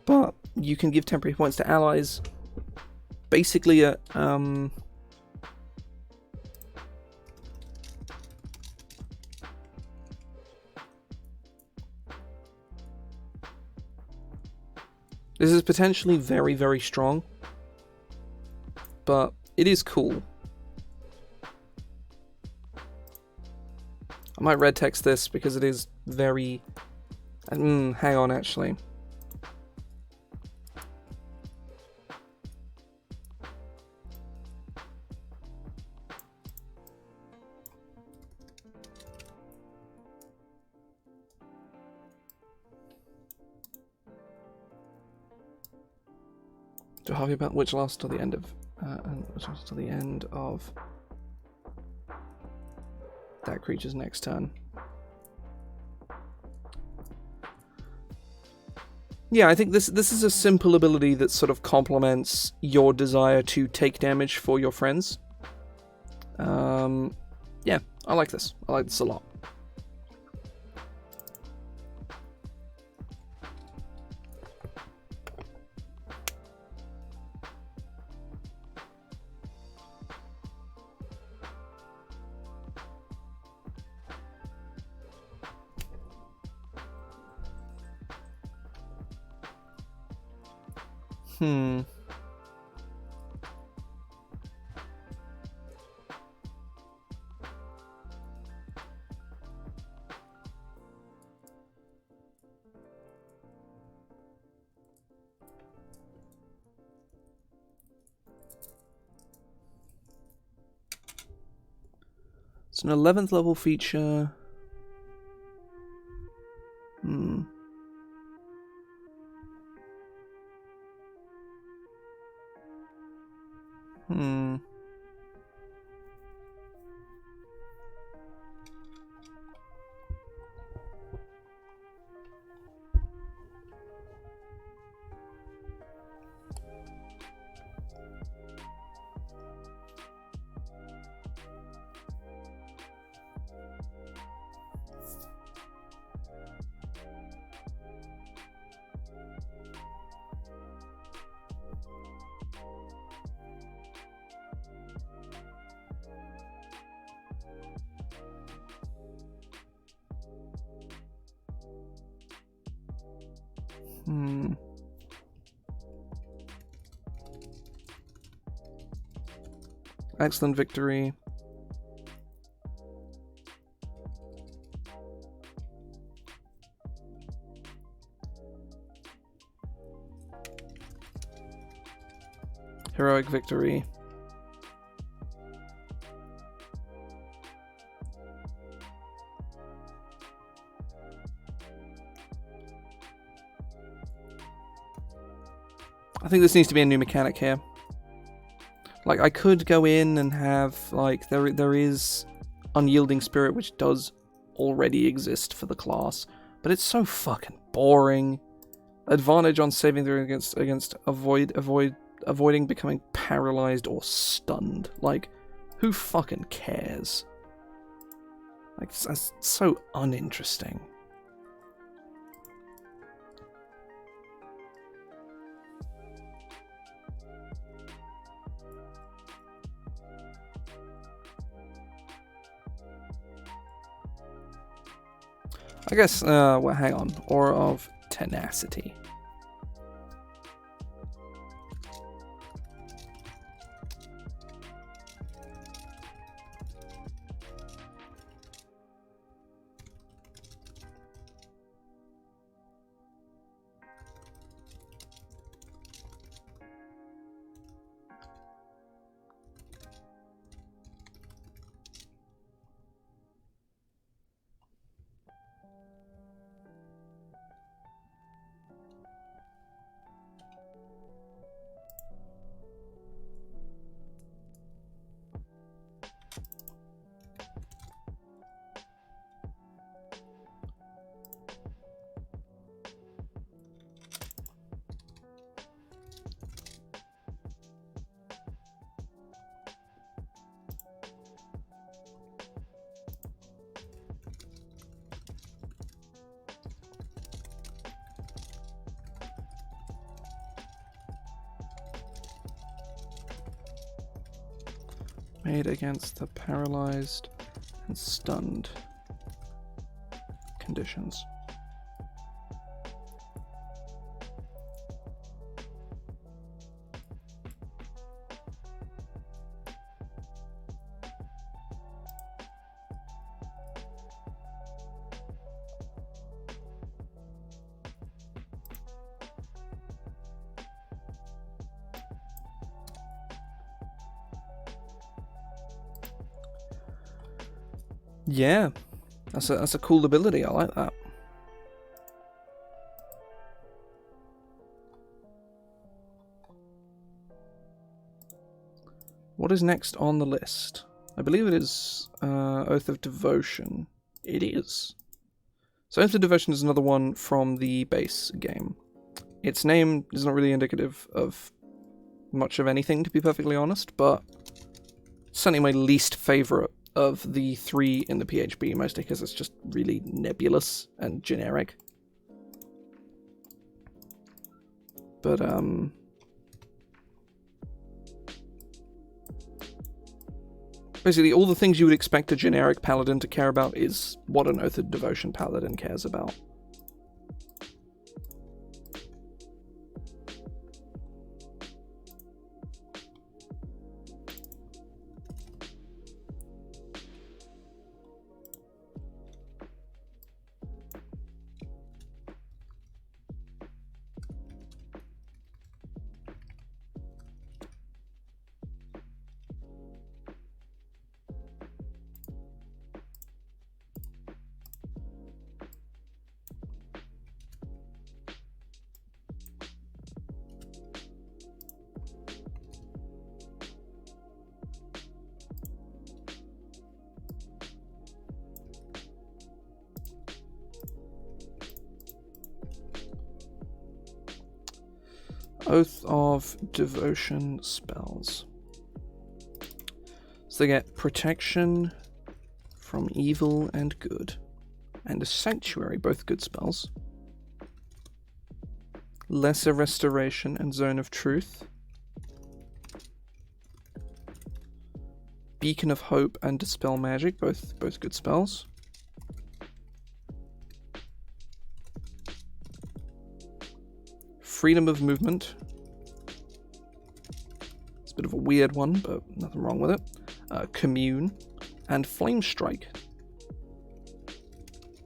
[SPEAKER 1] but you can give temporary hit points to allies basically at this is potentially very, very strong, but it is cool. I might red text this because it is very... hang on, actually. To harvey about which lasts till the end of... which lasts till the end of... that creature's next turn. Yeah, I think this is a simple ability that sort of complements your desire to take damage for your friends. Yeah, I like this. I like this a lot. It's an 11th level feature. Excellent victory. Heroic victory. I think this needs to be a new mechanic here. Like, I could go in and have, like, there is Unyielding Spirit, which does already exist for the class, but it's so fucking boring. Advantage on saving throw against avoiding becoming paralyzed or stunned. Like, who fucking cares? Like, that's so uninteresting. I guess, well, hang on. Aura of Tenacity. Made against the paralyzed and stunned conditions. Yeah, that's a cool ability. I like that. What is next on the list? I believe it is Oath of Devotion. It is. So Oath of Devotion is another one from the base game. Its name is not really indicative of much of anything, to be perfectly honest, but certainly my least favorite of the three in the PHB, mostly because it's just really nebulous and generic. But, basically, all the things you would expect a generic paladin to care about is what an Oath of Devotion paladin cares about. Oath of Devotion spells. So they get protection from evil and good, and a sanctuary, both good spells. Lesser Restoration and Zone of Truth. Beacon of Hope and Dispel Magic, both good spells. Freedom of Movement. It's bit of a weird one, but nothing wrong with it. Commune, and Flame Strike.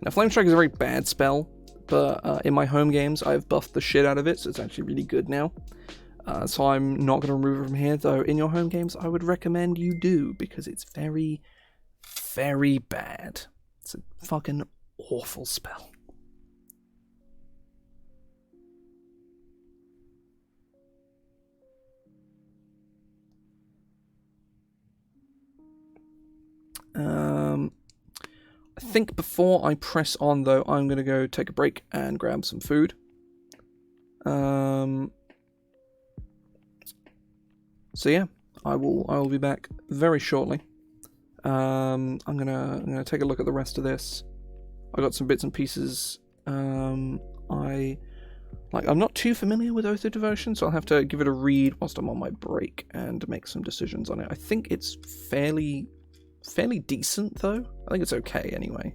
[SPEAKER 1] Now, Flame Strike is a very bad spell, but in my home games, I've buffed the shit out of it, so it's actually really good now. So I'm not going to remove it from here, though in your home games, I would recommend you do, because it's very, very bad. It's a fucking awful spell. I think before I press on, though, I'm going to go take a break and grab some food. So yeah, I will be back very shortly. I'm gonna take a look at the rest of this. I got some bits and pieces. I'm not too familiar with Oath of Devotion, so I'll have to give it a read whilst I'm on my break and make some decisions on it. I think it's fairly decent, though. I think it's okay anyway.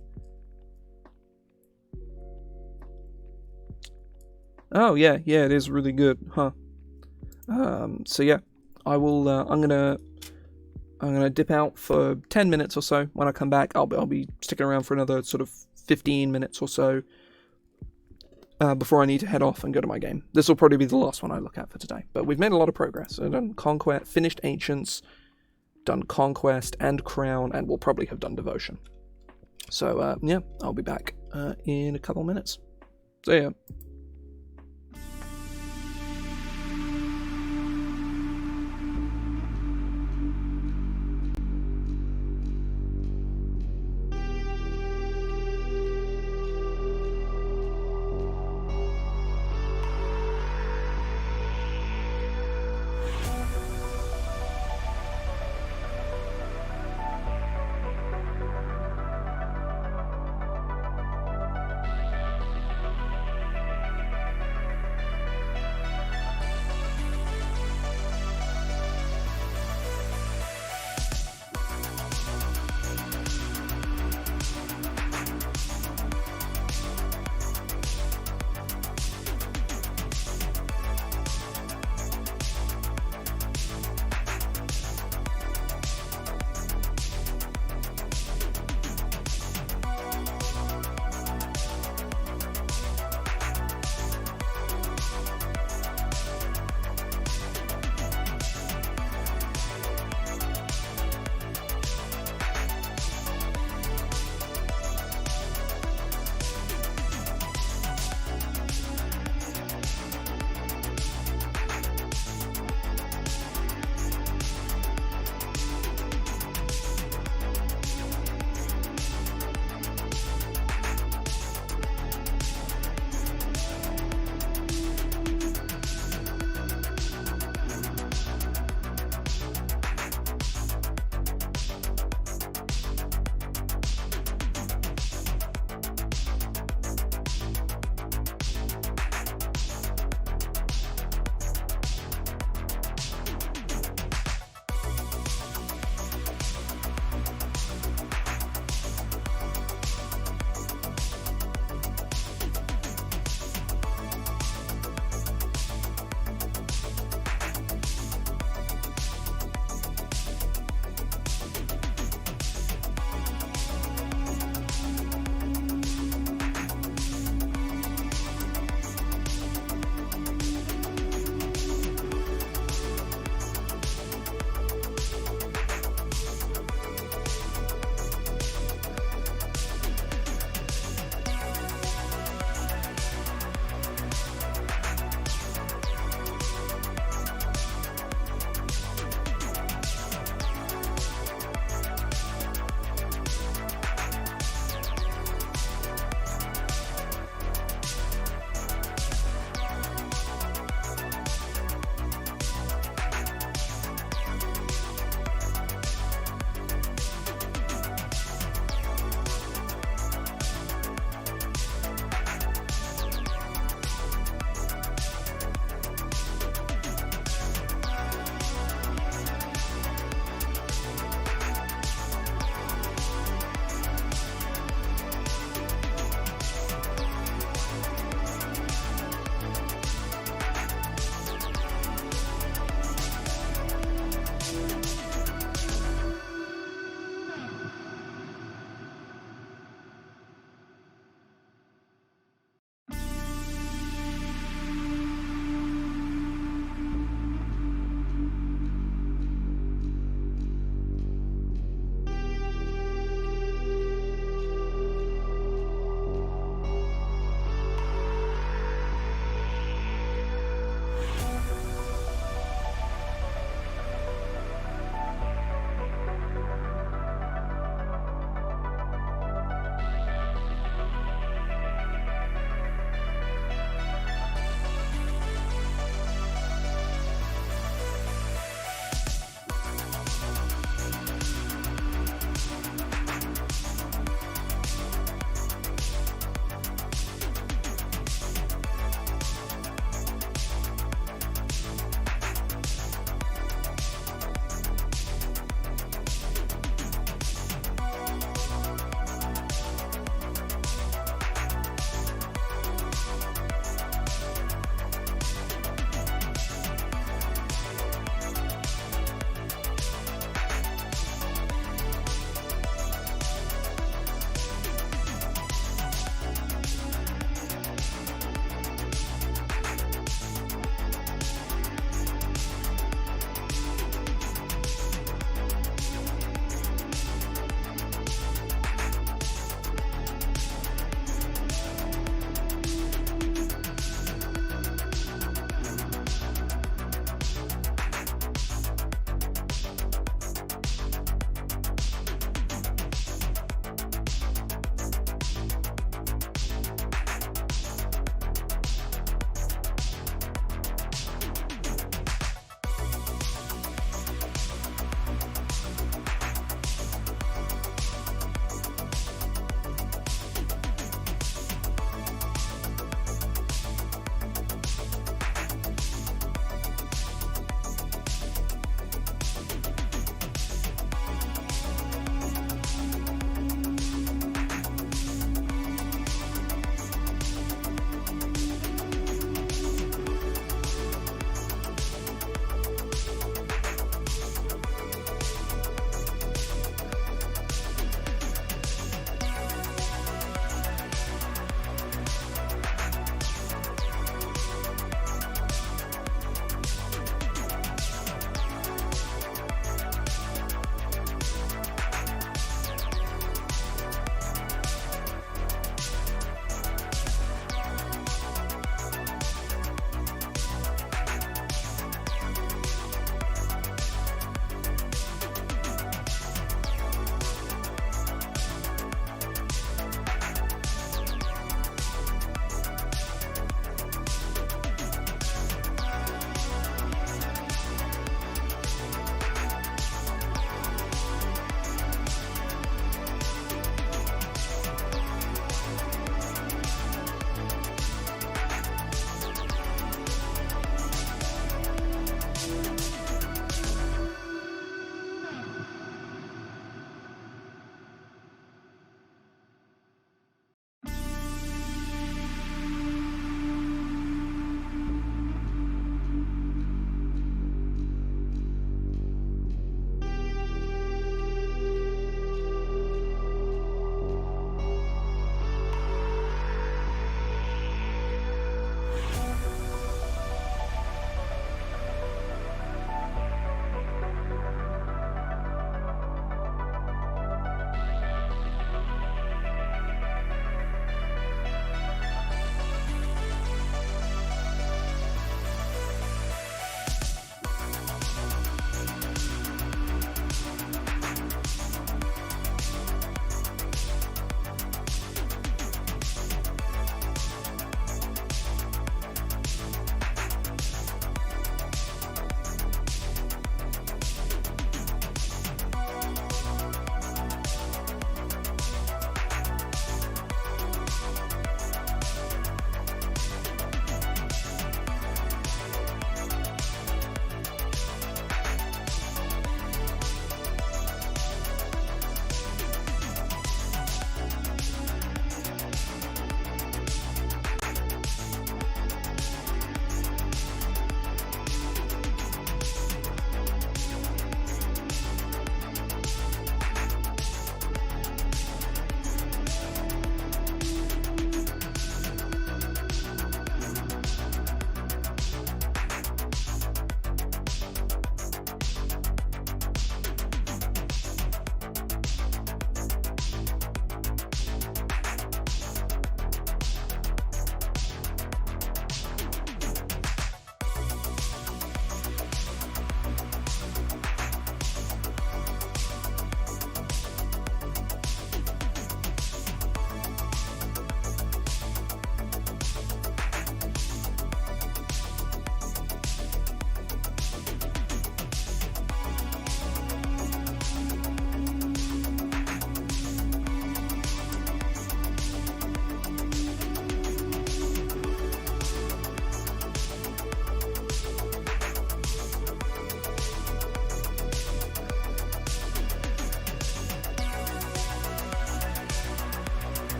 [SPEAKER 1] Oh yeah, it is really good, huh? So yeah, I will. I'm gonna dip out for 10 minutes or so. When I come back, I'll be sticking around for another sort of 15 minutes or so before I need to head off and go to my game. This will probably be the last one I look at for today. But we've made a lot of progress. I've done Conquest, finished Ancients, done Conquest and Crown, and we'll probably have done Devotion. So yeah, I'll be back in a couple minutes. See ya.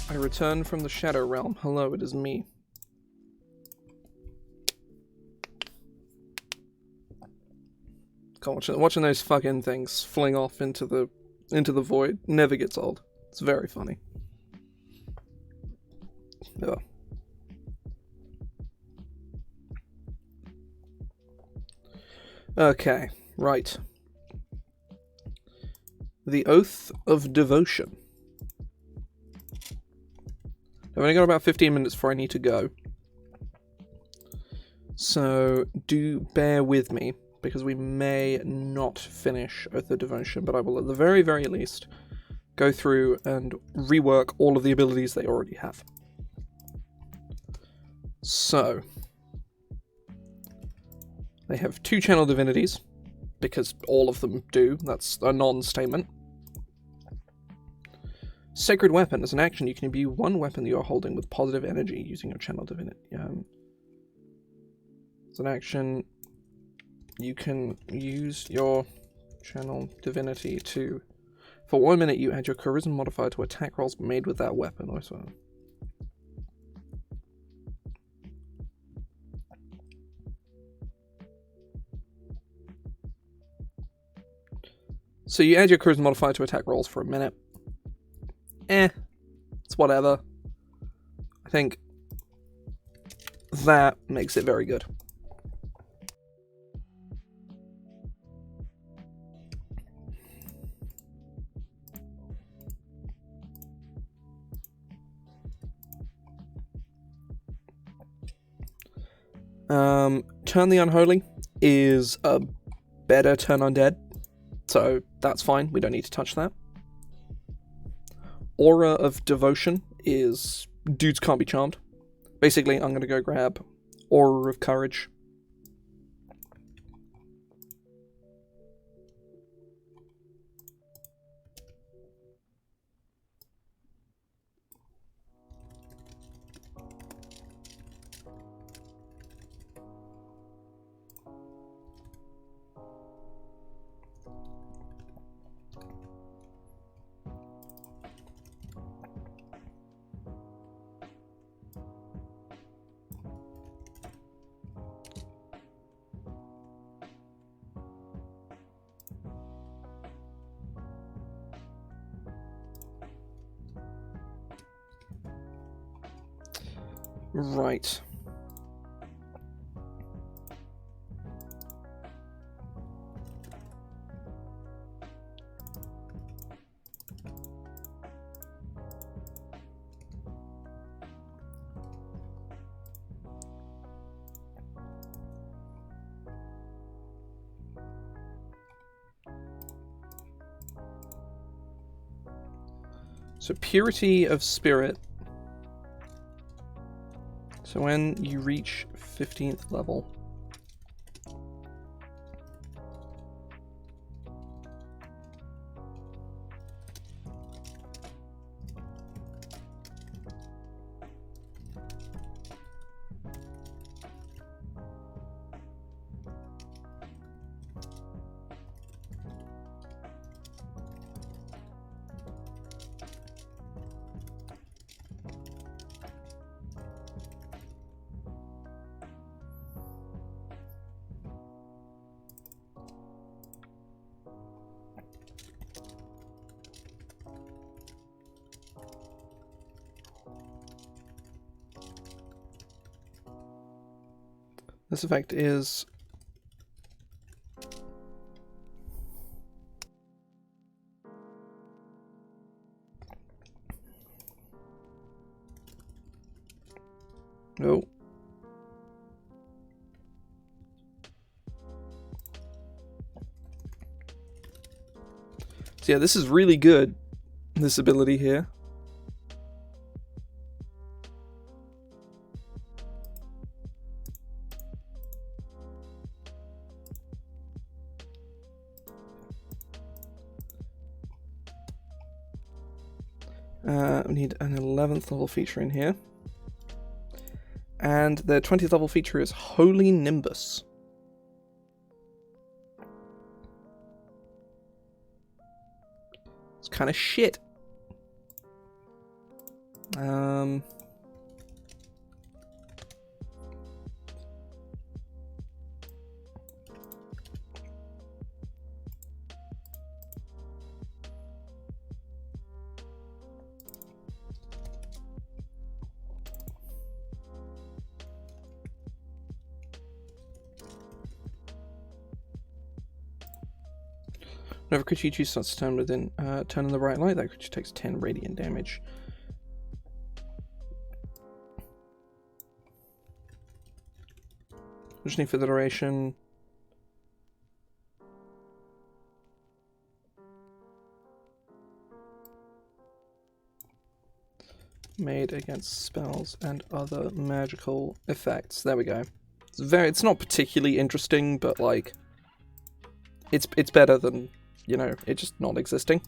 [SPEAKER 1] I return from the Shadow Realm. Hello, it is me. God, watching those fucking things fling off into the void never gets old. It's very funny. Ugh. Okay, right. The Oath of Devotion. I've only got about 15 minutes before I need to go. So, do bear with me, because we may not finish Oath of Devotion, but I will at the very, very least go through and rework all of the abilities they already have. So, they have 2 channel divinities, because all of them do. That's a non-statement. Sacred Weapon. As an action, you can imbue one weapon that you're holding with positive energy using your channel divinity. As an action, you can use your channel divinity to... For 1 minute, you add your charisma modifier to attack rolls made with that weapon. Also. So you add your charisma modifier to attack rolls for 1 minute. It's whatever. I think that makes it very good. Turn the Unholy is a better turn undead, so that's fine, we don't need to touch that. Aura of Devotion is dudes can't be charmed. Basically, I'm going to go grab Aura of Courage. Right. So Purity of Spirit. So when you reach 15th level, this effect is no. So yeah, this is really good, this ability here. We need an 11th level feature in here. And the 20th level feature is Holy Nimbus. It's kind of shit. Whenever creature you choose starts to turn within turn in the right light, that creature takes 10 radiant damage. Positioning for the duration. Made against spells and other magical effects. There we go. It's not particularly interesting, but like it's better than, you know, it just not existing.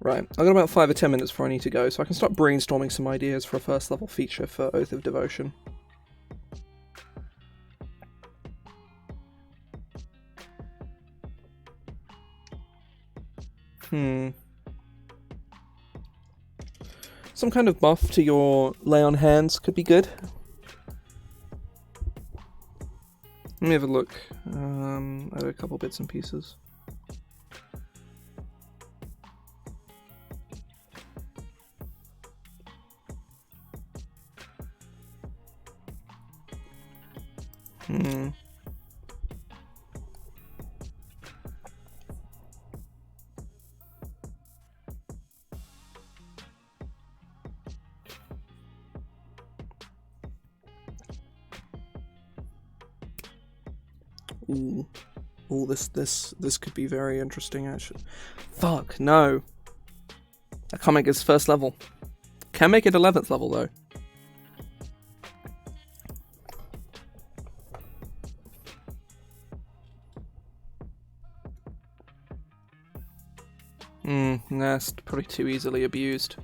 [SPEAKER 1] Right, I've got about 5 or 10 minutes before I need to go, so I can start brainstorming some ideas for a first level feature for Oath of Devotion. Some kind of buff to your lay on hands could be good. Let me have a look at a couple bits and pieces. Ooh, this could be very interesting actually. Fuck, no. I can't make it first level. Can make it 11th level though. That's probably too easily abused.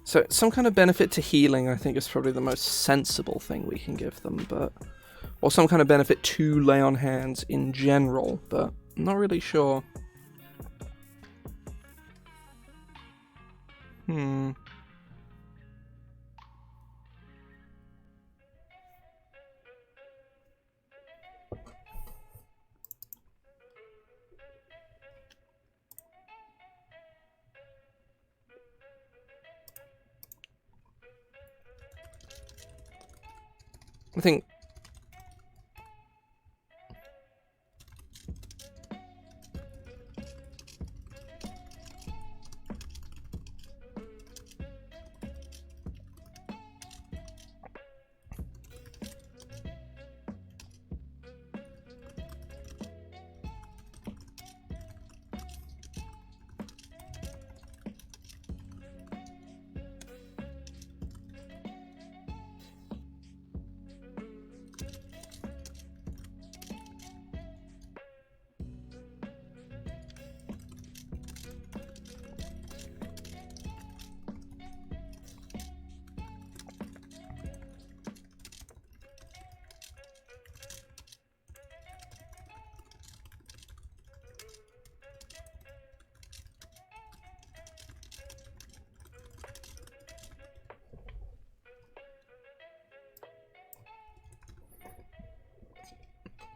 [SPEAKER 1] So some kind of benefit to healing I think is probably the most sensible thing we can give them, but or some kind of benefit to lay on hands in general, but I'm not really sure. I think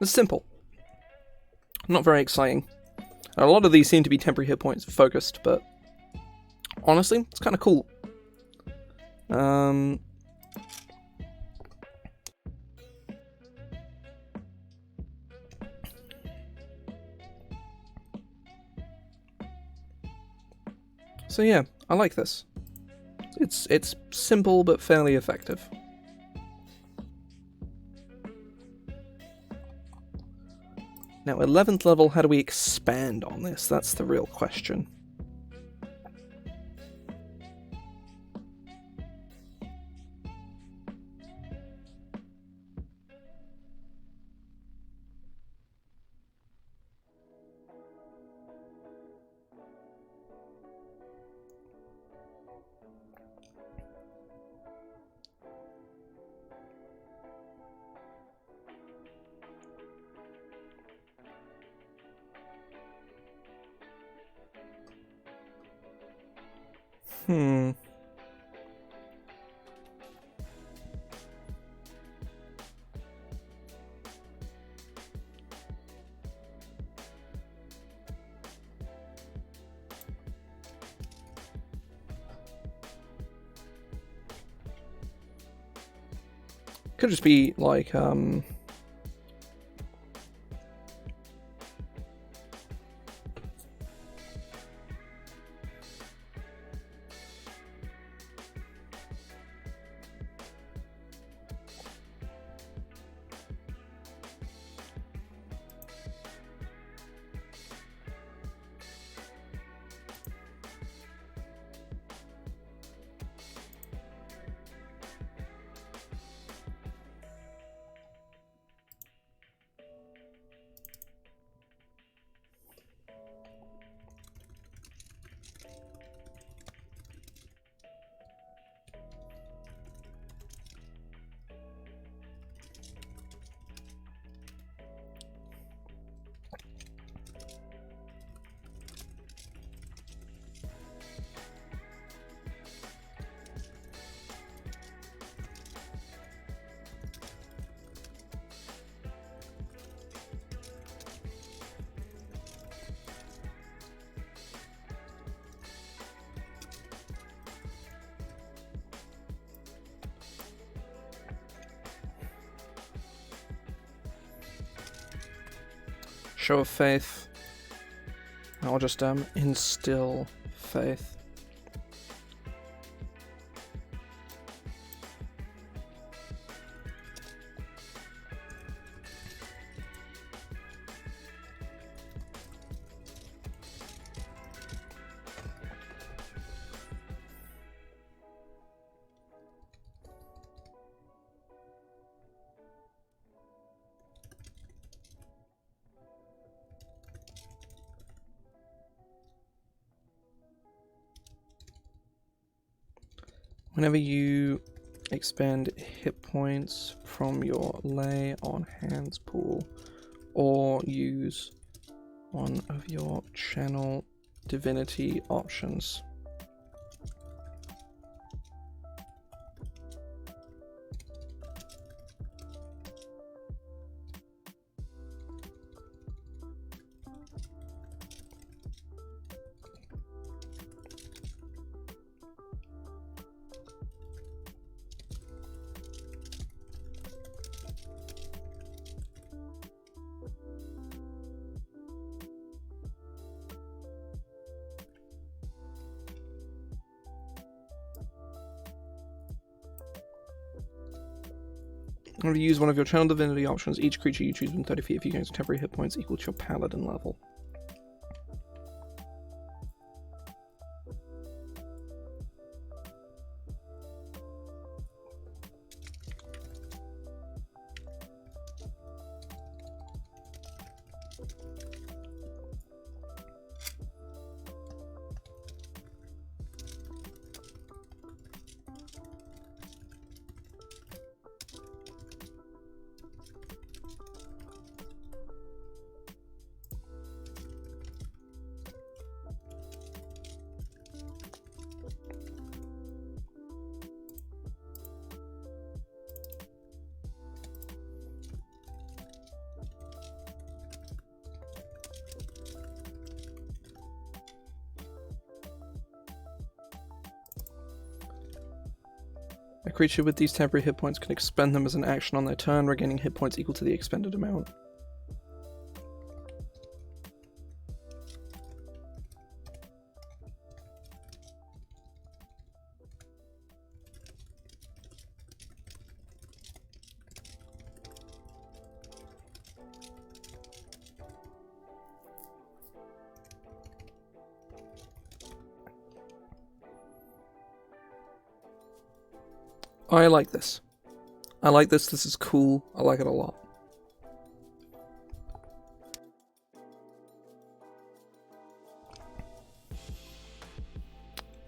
[SPEAKER 1] it's simple. Not very exciting. A lot of these seem to be temporary hit points focused, but honestly, it's kind of cool. So yeah, I like this. It's simple but fairly effective. Now, 11th level, how do we expand on this? That's the real question. Could just be like show of faith. I'll just instill faith. Whenever you expend hit points from your lay on hands pool or use one of your channel divinity options, whenever you use one of your channel divinity options, each creature you choose within 30 feet of you gains temporary hit points equal to your Paladin level. A creature with these temporary hit points can expend them as an action on their turn, regaining hit points equal to the expended amount. I like this. I like this. This is cool. I like it a lot.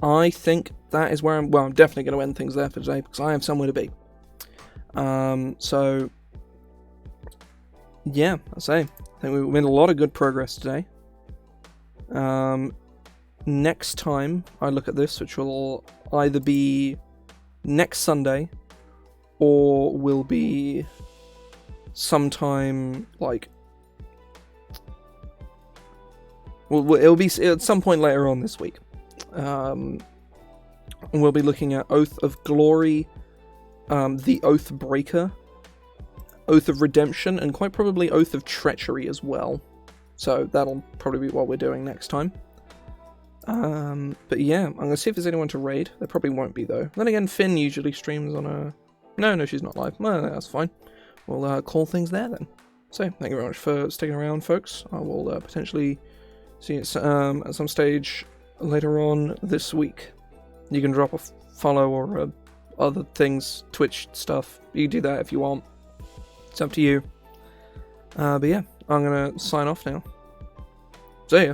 [SPEAKER 1] I think that is where I'm definitely going to end things there for today because I have somewhere to be. So, yeah, I think we made a lot of good progress today. next time I look at this, which will either be next Sunday or will be sometime like, well, it'll be at some point later on this week. We'll be looking at Oath of Glory, the Oath Breaker, Oath of Redemption, and quite probably Oath of Treachery as well. So that'll probably be what we're doing next time. But yeah, I'm gonna see if there's anyone to raid. There probably won't be though. Then again, Finn usually streams on a... No, she's not live. Well, that's fine. We'll call things there then. So, thank you very much for sticking around, folks. I will potentially see you at some stage later on this week. You can drop a follow or other things, Twitch stuff. You can do that if you want. It's up to you. But yeah, I'm gonna sign off now. See ya.